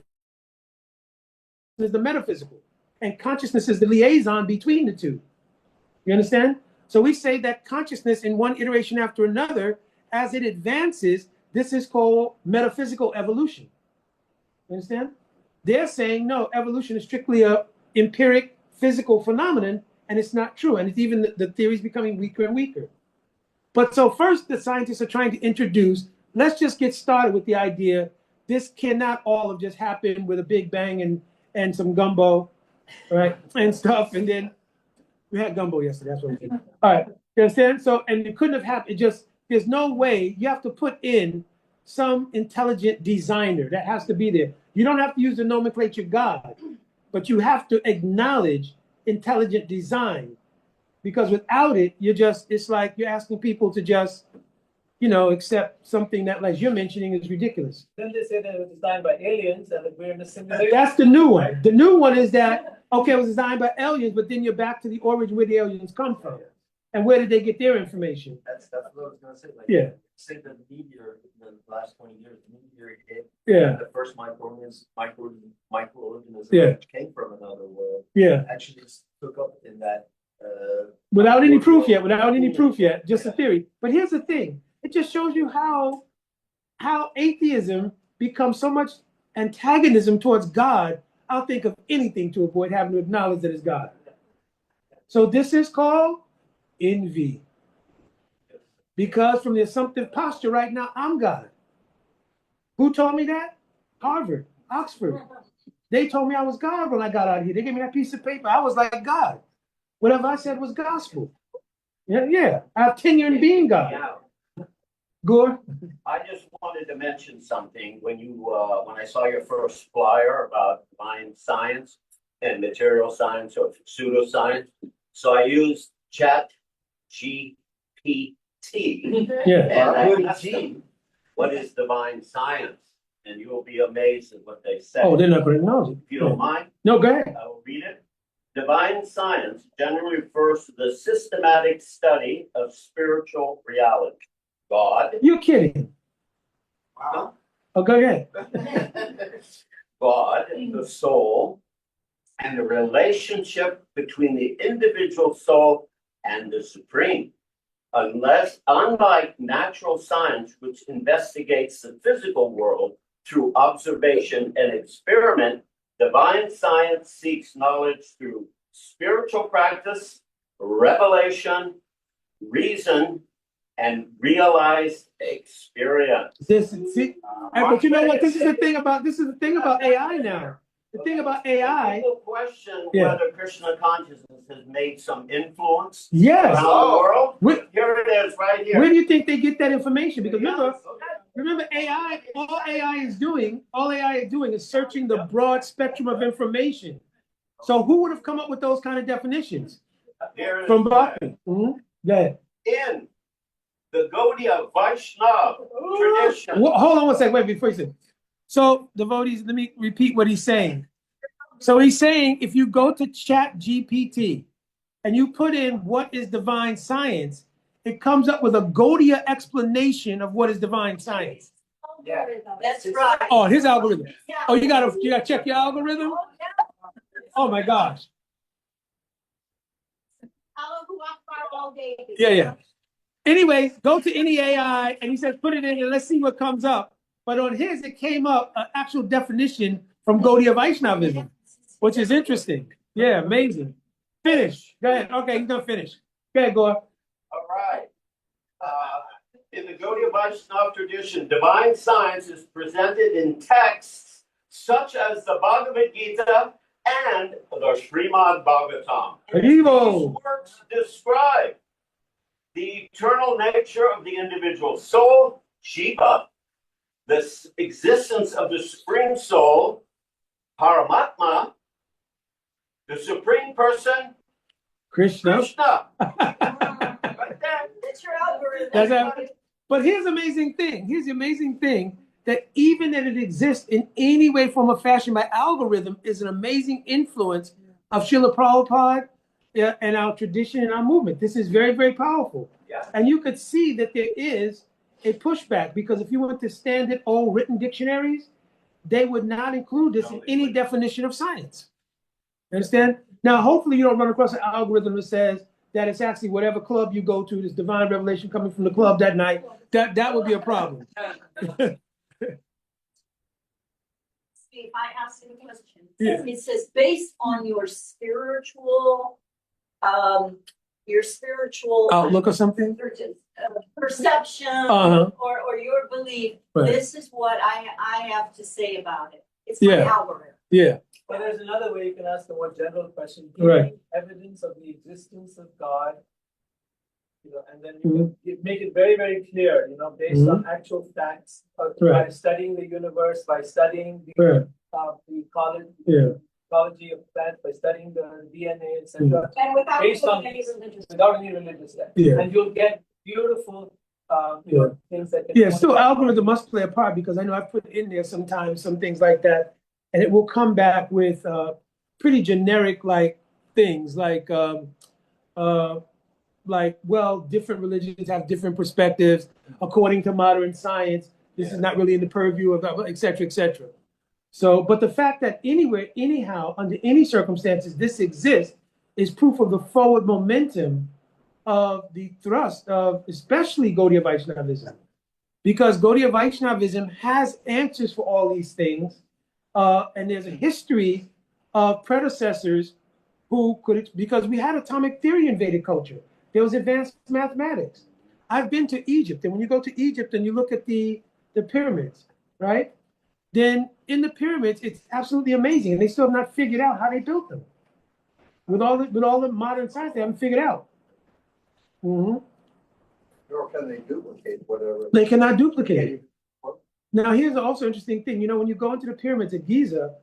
the metaphysical, and consciousness is the liaison between the two. You understand? So we say that consciousness in one iteration after another, as it advances, this is called metaphysical evolution. You understand? They're saying, no, evolution is strictly a empiric physical phenomenon, and it's not true. And it's even the theory is becoming weaker and weaker. But so first, the scientists are trying to introduce, let's just get started with the idea this cannot all have just happened with a big bang and some gumbo, right, and stuff, and then we had gumbo yesterday. That's what we did. All right, you understand? So, and it couldn't have happened. It just there's no way. You have to put in some intelligent designer that has to be there. You don't have to use the nomenclature God, but you have to acknowledge intelligent design, because without it, it's like you're asking people to just accept something that, like you're mentioning, is ridiculous. Then they say that it was designed by aliens and that we're in a simulation. That's the new one. The new one is that, okay, it was designed by aliens, but then you're back to the origin where the aliens come from. And where did they get their information? That's what I was gonna say, like. Yeah. Say the meteor, in the last 20 years, the meteor hit. Yeah. The first microorganism, Yeah. which came from another world, Yeah. actually took up in that, Without any proof yet, just a theory. But here's the thing. It just shows you how atheism becomes so much antagonism towards God. I'll think of anything to avoid having to acknowledge that it's God. So this is called envy. Because from the assumptive posture right now, I'm God. Who told me that? Harvard, Oxford. They told me I was God when I got out of here. They gave me that piece of paper. I was like God. Whatever I said was gospel. Yeah. I have tenure in being God. Yeah, Gore? I just wanted to mention something when when I saw your first flyer about mind science and material science or pseudoscience. So I used Chat GPT. Yeah. And I asked them, what is divine science? And you will be amazed at what they say. Oh, they're not going to acknowledge it. If you don't mind, No, go ahead. I will read it. Divine science generally refers to the systematic study of spiritual reality. God. You're kidding. Wow. Oh, go ahead. God, the soul, and the relationship between the individual soul and the supreme. Unlike natural science, which investigates the physical world through observation and experiment, divine science seeks knowledge through spiritual practice, revelation, reason, and realized experience. But you know what? This is the thing about AI now. The thing about AI. People question whether Krishna consciousness has made some influence Yes. around the world. Where, Here it is, right here. where do you think they get that information? Because remember AI. All AI is doing is searching the broad spectrum of information. So who would have come up with those kind of definitions? From Bhakti. Mm-hmm. Yeah. In the Gaudiya Vaishnava tradition. Well, hold on one second. Wait, before you say. So, devotees, let me repeat what he's saying. So he's saying if you go to Chat GPT and you put in what is divine science, it comes up with a Gaudiya explanation of what is divine science. Yeah, That's right. Oh, his algorithm. Oh, you gotta check your algorithm? Oh my gosh. Yeah. Anyway, go to any AI and he says put it in and let's see what comes up. But on his, it came up an actual definition from Gaudiya Vaishnavism, which is interesting. Yeah, amazing. Finish. Go ahead. Okay, he's gonna finish. Go ahead, Gore. All right. In the Gaudiya Vaishnava tradition, divine science is presented in texts such as the Bhagavad Gita and the Srimad Bhagavatam. These works describe the eternal nature of the individual soul, Shiva, the existence of the Supreme Soul, Paramatma, the Supreme Person, Krishna. Right there. That's your algorithm. But here's the amazing thing that even that it exists in any way, form, or fashion by algorithm is an amazing influence of Srila Prabhupada and our tradition and our movement. This is very, very powerful. Yeah. And you could see that there is a pushback because if you went to standard old written dictionaries, they would not include this in any definition of science. Understand? Now, hopefully you don't run across an algorithm that says that it's actually whatever club you go to, this divine revelation coming from the club that night. That would be a problem. If I ask you a question, Yeah. it says based on your spiritual Outlook or something? perception Uh-huh. or for your belief, Right. this is what I have to say about it. It's my Yeah. algorithm. Yeah, But there's another way you can ask the more general question. Right. Giving evidence of the existence of God, and then you can make it very, very clear, based on actual facts, by Right. studying the universe, by studying right, the ecology, yeah. ecology of plants, by studying the DNA, etc. And without Based on any religious. without any religious text. Yeah. And you'll get beautiful, things that can. Yeah, still algorithm must play a part because I know I've put in there sometimes some things like that, and it will come back with pretty generic like things well, different religions have different perspectives according to modern science. This is not really in the purview of et cetera, et cetera. So, but the fact that anywhere, anyhow, under any circumstances, this exists is proof of the forward momentum of the thrust of especially Gaudiya Vaishnavism. Because Gaudiya Vaishnavism has answers for all these things, and there's a history of predecessors who could, because we had atomic theory in Vedic culture. There was advanced mathematics. I've been to Egypt, and when you go to Egypt and you look at the pyramids, right? Then in the pyramids, it's absolutely amazing, and they still have not figured out how they built them. With all the modern science, they haven't figured out. Mm-hmm. Nor can they duplicate whatever. They cannot duplicate it. Now, here's also interesting thing. When you go into the pyramids at Giza,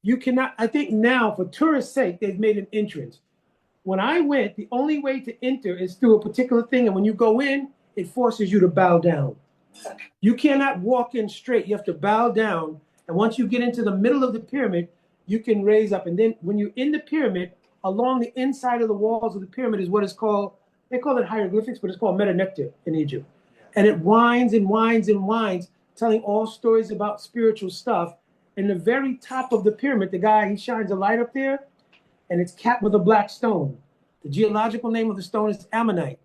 you cannot, I think now, for tourists' sake, they've made an entrance. When I went, the only way to enter is through a particular thing. And when you go in, it forces you to bow down. You cannot walk in straight. You have to bow down. And once you get into the middle of the pyramid, you can raise up. And then when you're in the pyramid, along the inside of the walls of the pyramid is what is called, they call it hieroglyphics, but it's called meta-nectar in Egypt. And it winds and winds and winds, telling all stories about spiritual stuff. In the very top of the pyramid, the guy, he shines a light up there, and it's capped with a black stone. The geological name of the stone is ammonite.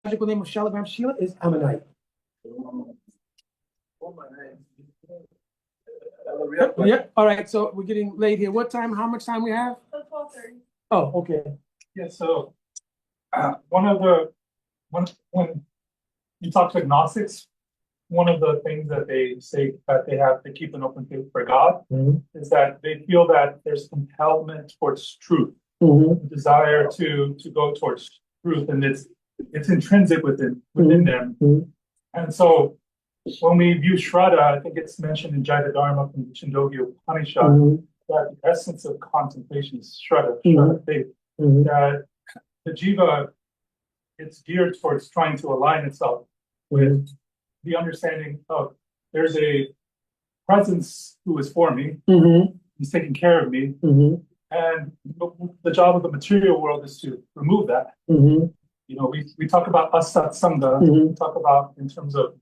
The geological name of Shalagram Shila is ammonite. Yeah. All right. So we're getting late here. What time? How much time we have? 12:30. Oh, okay. Yeah, so when you talk to agnostics, one of the things that they say that they have to keep an open faith for God is that they feel that there's compellment towards truth, desire to go towards truth, and it's intrinsic within them. And so when we view Shraddha, I think it's mentioned in Jaya Dharma from the Chandogya Upanishad that the essence of contemplation is Shraddha faith. That the jiva, it's geared towards trying to align itself with the understanding of there's a presence who is for me, he's taking care of me, and the job of the material world is to remove that. We talk about asat sangha, we talk about in terms of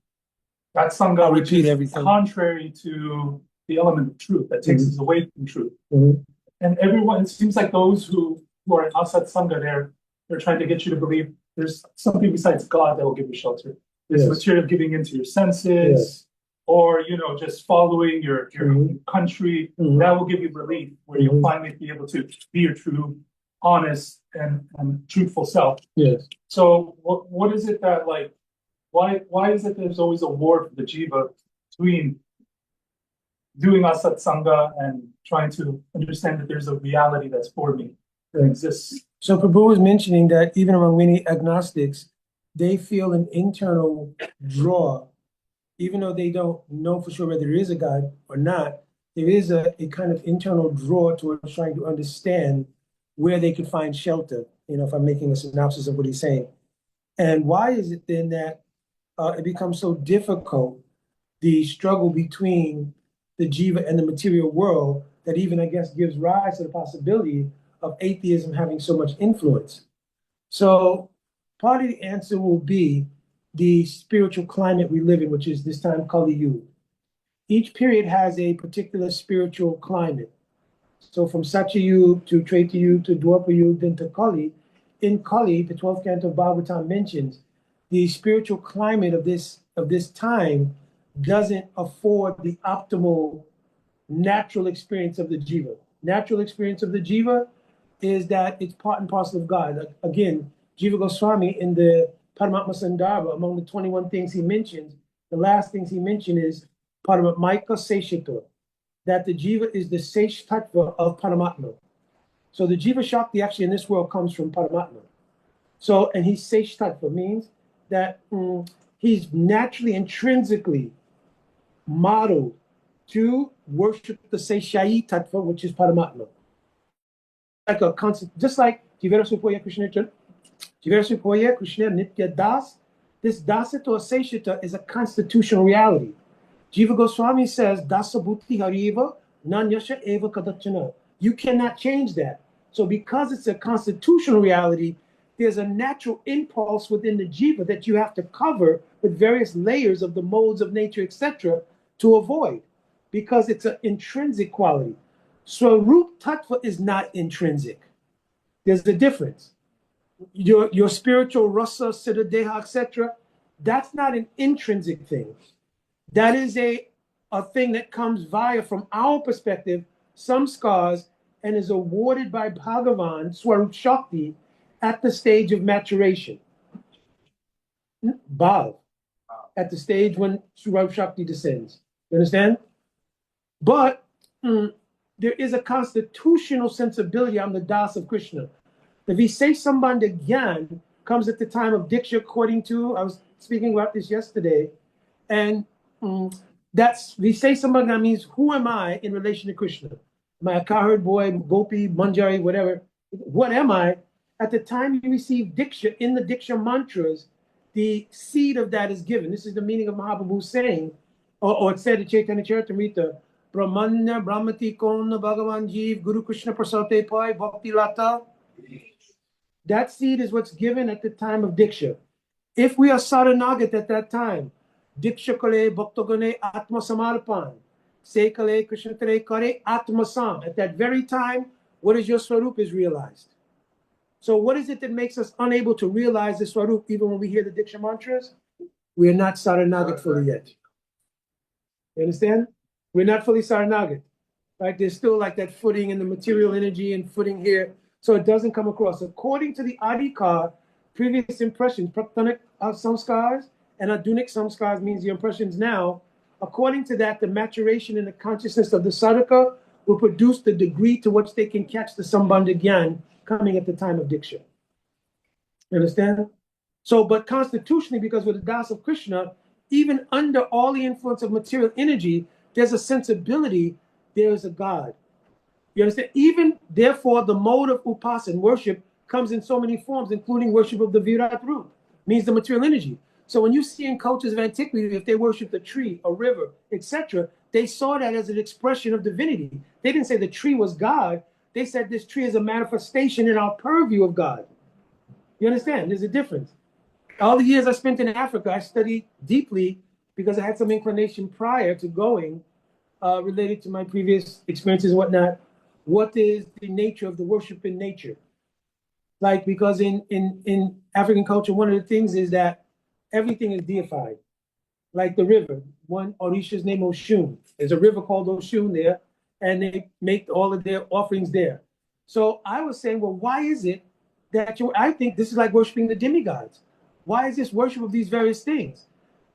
that sangha, which is everything contrary to the element of truth that takes us away from truth. And everyone, it seems like those who are in asat sangha, they're trying to get you to believe there's something besides God that will give you shelter. This material giving into your senses, or just following your country, that will give you relief, where you'll finally be able to be your true, honest, and truthful self. Yes. So what is it that why is it there's always a war for the jiva between doing asat sangha and trying to understand that there's a reality that's for me that exists? So Prabhu was mentioning that even among many agnostics, they feel an internal draw, even though they don't know for sure whether there is a God or not. There is a kind of internal draw towards trying to understand where they can find shelter, if I'm making a synopsis of what he's saying. And why is it then that it becomes so difficult, the struggle between the jiva and the material world, that even, I guess, gives rise to the possibility of atheism having so much influence? So part of the answer will be the spiritual climate we live in, which is this time Kali Yuga. Each period has a particular spiritual climate. So from Satya Yuga to Treta Yuga to Dwapara Yuga, then to Kali. In Kali, the 12th canto of Bhagavatam mentions the spiritual climate of this time doesn't afford the optimal natural experience of the jiva. Natural experience of the jiva is that it's part and parcel of God. Again, Jiva Goswami in the Paramatma Sandarbha, among the 21 things he mentions, the last things he mentioned is Paramaika Seshito, that the Jiva is the Sesh Tattva of Paramatma. So the Jiva Shakti actually in this world comes from Paramatma. So, and he's Sesh Tattva means that he's naturally, intrinsically modeled to worship the Seshayi Tattva, which is Paramatma. Like a constant, just like Jivera Supoya Krishna Nitya Das, this Dasita or Seshita is a constitutional reality. Jiva Goswami says, Dasa Bhuti Hariva, Nanyasha Eva Kadachana. You cannot change that. So because it's a constitutional reality, there's a natural impulse within the Jiva that you have to cover with various layers of the modes of nature, etc., to avoid, because it's an intrinsic quality. Swarup Tattva is not intrinsic. There's a difference. Your spiritual rasa, siddha, deha, etc., that's not an intrinsic thing. That is a thing that comes via, from our perspective, some scars, and is awarded by Bhagavan, Swarup Shakti, at the stage of maturation. Bhav, at the stage when Swarup Shakti descends. You understand? But there is a constitutional sensibility on the Das of Krishna. The Visay Sambandha Gyan comes at the time of Diksha, according to, I was speaking about this yesterday, and that's Visay Sambandha means, who am I in relation to Krishna? Am I a cowherd boy, gopi, manjari, whatever? What am I? At the time you receive Diksha, in the Diksha mantras, the seed of that is given. This is the meaning of Mahaprabhu's saying, or it said in Chaitanya Charitamrita, Brahmanya Brahmati Kona Bhagavan Jeev Guru Krishna Prasate Pai Bhakti Lata. That seed is what's given at the time of Diksha. If we are Saranagat at that time, Diksha Kale Bhaktagane Atma Samarpan, Se Kale Krishna Kare Kare Atma Sam. At that very time, what is your Swarup is realized. So what is it that makes us unable to realize the Swarup even when we hear the Diksha mantras? We are not Saranagat fully yet. You understand? We're not fully Saranagat. Right? There's still like that footing in the material energy and footing here. So it doesn't come across. According to the Adhikar, previous impressions, Praktanic samskars and Adunik samskars means the impressions now. According to that, the maturation in the consciousness of the sadhaka will produce the degree to which they can catch the Sambandha Gyan coming at the time of Diksha. You understand? So, but constitutionally, because with the Das of Krishna, even under all the influence of material energy, there's a sensibility, there is a God. You understand? Even, therefore, the mode of upasana, worship, comes in so many forms, including worship of the Virat Roop, means the material energy. So when you see in cultures of antiquity, if they worshiped a tree, a river, etc., they saw that as an expression of divinity. They didn't say the tree was God. They said this tree is a manifestation in our purview of God. You understand? There's a difference. All the years I spent in Africa, I studied deeply because I had some inclination prior to going, related to my previous experiences and whatnot. What is the nature of the worship in nature? Like, because in African culture, one of the things is that everything is deified. Like the river, one Orisha's name Oshun. There's a river called Oshun there, and they make all of their offerings there. So I was saying, well, why is it that I think this is like worshiping the demigods. Why is this worship of these various things?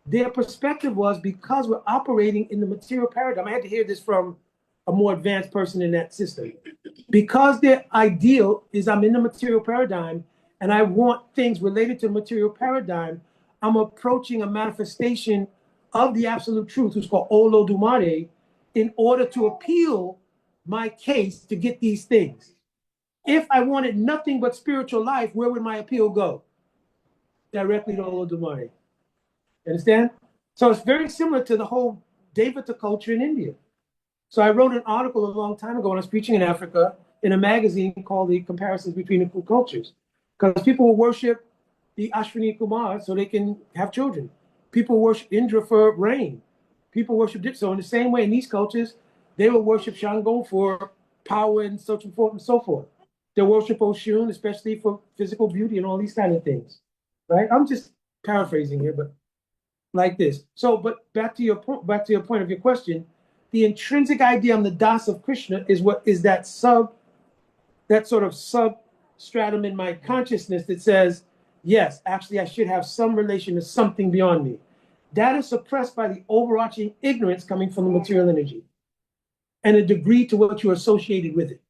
Their perspective was because we're operating in the material paradigm. I had to hear this from a more advanced person in that system. Because their ideal is I'm in the material paradigm and I want things related to the material paradigm, I'm approaching a manifestation of the absolute truth, which is called Olodumare, in order to appeal my case to get these things. If I wanted nothing but spiritual life, where would my appeal go? Directly to Olodumare. Understand? So it's very similar to the whole Devata culture in India. So I wrote an article a long time ago when I was preaching in Africa in a magazine called The Comparisons Between the Two Cultures. Because people will worship the Ashwini Kumar so they can have children. People worship Indra for rain. People worship Dip. So in the same way in these cultures, they will worship Shango for power and so forth and so forth. They worship Oshun, especially for physical beauty and all these kind of things. Right? I'm just paraphrasing here, but like this. So, but back to your point of your question, the intrinsic idea on the Das of Krishna is what is that sort of substratum in my consciousness that says, yes, actually I should have some relation to something beyond me. That is suppressed by the overarching ignorance coming from the material energy and a degree to what you're associated with it.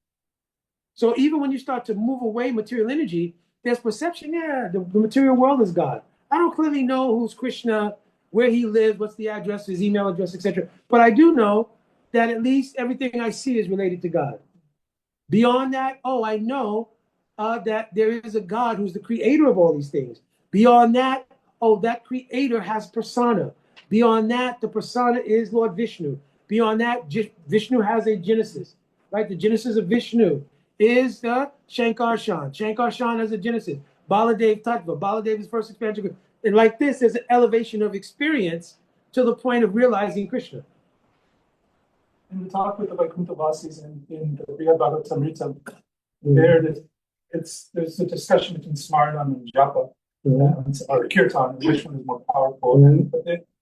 So even when you start to move away material energy, there's perception, yeah, the material world is God. I don't clearly know who's Krishna, where he lives, what's the address, his email address, etc. But I do know that at least everything I see is related to God. Beyond that, oh, I know that there is a God who's the creator of all these things. Beyond that, oh, that creator has persona. Beyond that, the persona is Lord Vishnu. Beyond that, Vishnu has a genesis, right? The genesis of Vishnu is the Shankarshan. Shankarshan has a genesis. Baladev Tattva. Baladev is first expansion. And like this, there's an elevation of experience to the point of realizing Krishna. In the talk with the Vaikuntha-vasis in the Brihad Bhagavatamrita, there's a discussion between Smaranam and Japa, or Kirtan, which one is more powerful.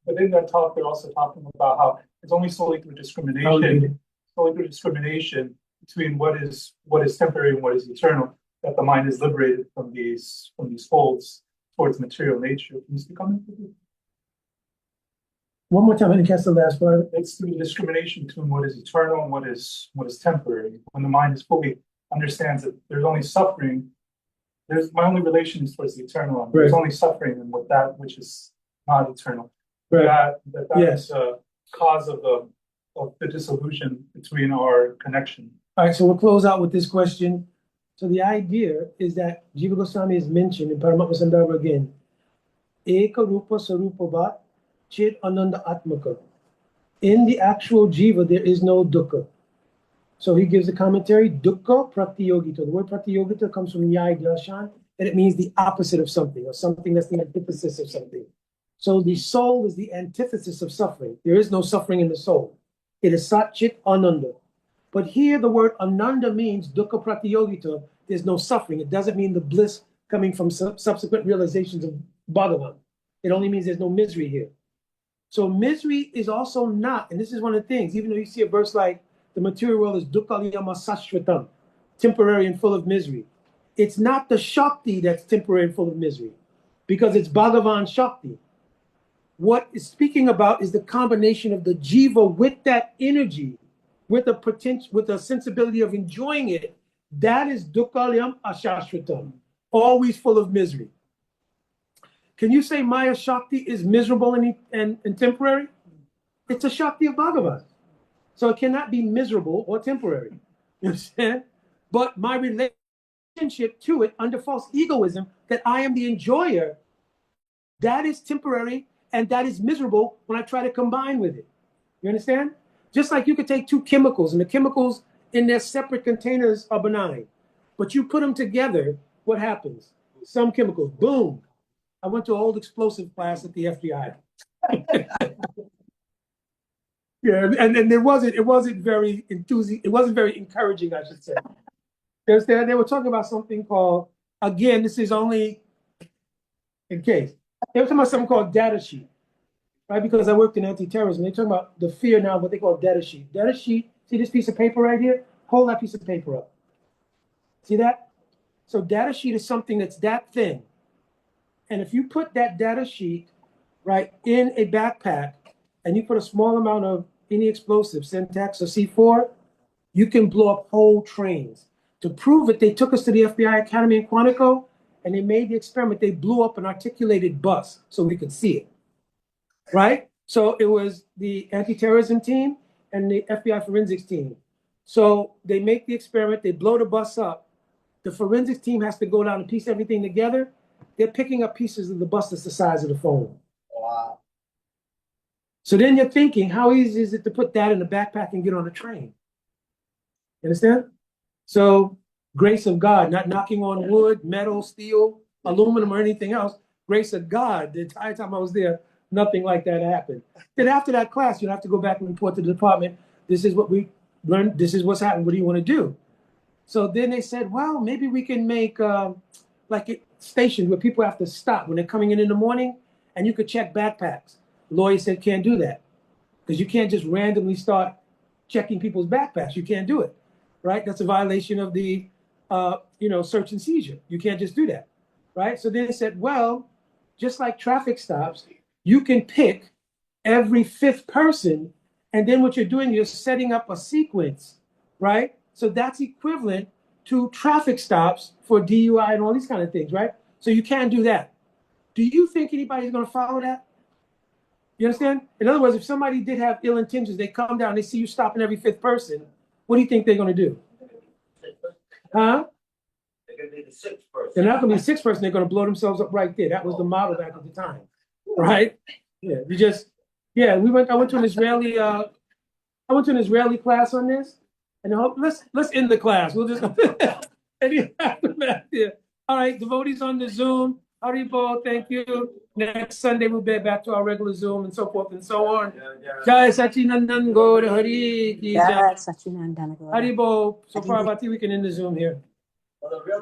But in that talk, they're also talking about how it's only solely through discrimination, between what is temporary and what is eternal, that the mind is liberated from these holds towards material nature. Can you speak on it? One more time, I didn't catch the last part. It's through the discrimination between what is eternal and what is temporary. When the mind is fully understands that there's only suffering, my only relation is towards the eternal. There's only suffering in that which is not eternal. That is the cause of the disillusion between our connection. All right, so we'll close out with this question. So the idea is that Jiva Goswami is mentioned in Paramatma Sandarbha again. Eka Rupa Sarupa Bhat Chit Ananda Atmaka. In the actual Jiva, there is no dukkha. So he gives a commentary, dukkha pratyogita. The word pratyogita comes from Nyaya Darshan, and it means the opposite of something, or something that's the antithesis of something. So the soul is the antithesis of suffering. There is no suffering in the soul. It is Sat Chit Ananda. But here the word Ananda means dukkha pratyogita. There's no suffering. It doesn't mean the bliss coming from subsequent realizations of Bhagavan. It only means there's no misery here. So misery is also not, and this is one of the things, even though you see a verse like the material world is dukkaliyama sashvatam, temporary and full of misery. It's not the Shakti that's temporary and full of misery, because it's Bhagavan Shakti. What it's speaking about is the combination of the jiva with that energy, with a potential, with a sensibility of enjoying it. That is dukkaliyam ashashvatam, always full of misery. Can you say Maya Shakti is miserable and temporary? It's a Shakti of Bhagavan. So it cannot be miserable or temporary. You understand? But my relationship to it under false egoism, that I am the enjoyer, that is temporary and that is miserable when I try to combine with it. You understand? Just like you could take two chemicals and the chemicals in their separate containers are benign. But you put them together, what happens? Some chemicals, boom. I went to an old explosive class at the FBI. Yeah, and it wasn't very it wasn't very encouraging, I should say. You understand? They were talking about something called, again, this is only in case. They were talking about something called data sheet, right? Because I worked in anti-terrorism. They're talking about the fear now, what they call data sheet. Data sheet, see this piece of paper right here? Hold that piece of paper up. See that? So data sheet is something that's that thin. And if you put that data sheet, right, in a backpack, and you put a small amount of any explosive, Syntax or C4, you can blow up whole trains. To prove it, they took us to the FBI Academy in Quantico, and they made the experiment. They blew up an articulated bus so we could see it, right? So it was the anti-terrorism team and the FBI forensics team. So they make the experiment, they blow the bus up. The forensics team has to go down and piece everything together. They're picking up pieces of the bus that's the size of the phone. Wow. So then you're thinking, how easy is it to put that in a backpack and get on a train? You understand? So grace of God, not knocking on wood, metal, steel, aluminum, or anything else. Grace of God. The entire time I was there, nothing like that happened. Then after that class, you have to go back and report to the department. This is what we learned. This is what's happened. What do you want to do? So then they said, well, maybe we can make like stations where people have to stop when they're coming in the morning, and you could check backpacks. The lawyer said, can't do that, because you can't just randomly start checking people's backpacks. You can't do it, right? That's a violation of the, search and seizure. You can't just do that, right? So then they said, well, just like traffic stops, you can pick every fifth person, and then what you're doing, you're setting up a sequence, right? So that's equivalent to traffic stops for DUI and all these kind of things, right? So you can't do that. Do you think anybody's going to follow that? You understand? In other words, if somebody did have ill intentions, they come down, they see you stopping every fifth person, what do you think they're going to do? Huh? They're gonna be the sixth person. They're not going to be the sixth person, they're going to blow themselves up right there. That was the model back at the time, right? Yeah, I went to an Israeli, class on this, and let's end the class. We'll just, and you have to back there. All right, devotees on the Zoom. Haribo, thank you. Next Sunday we'll be back to our regular Zoom and so forth and so on. Jai Sachinandan Gaur Hari Ki Jai. Sachinandana. Haribo. So far, Bhati, we can end the Zoom here. Well, the real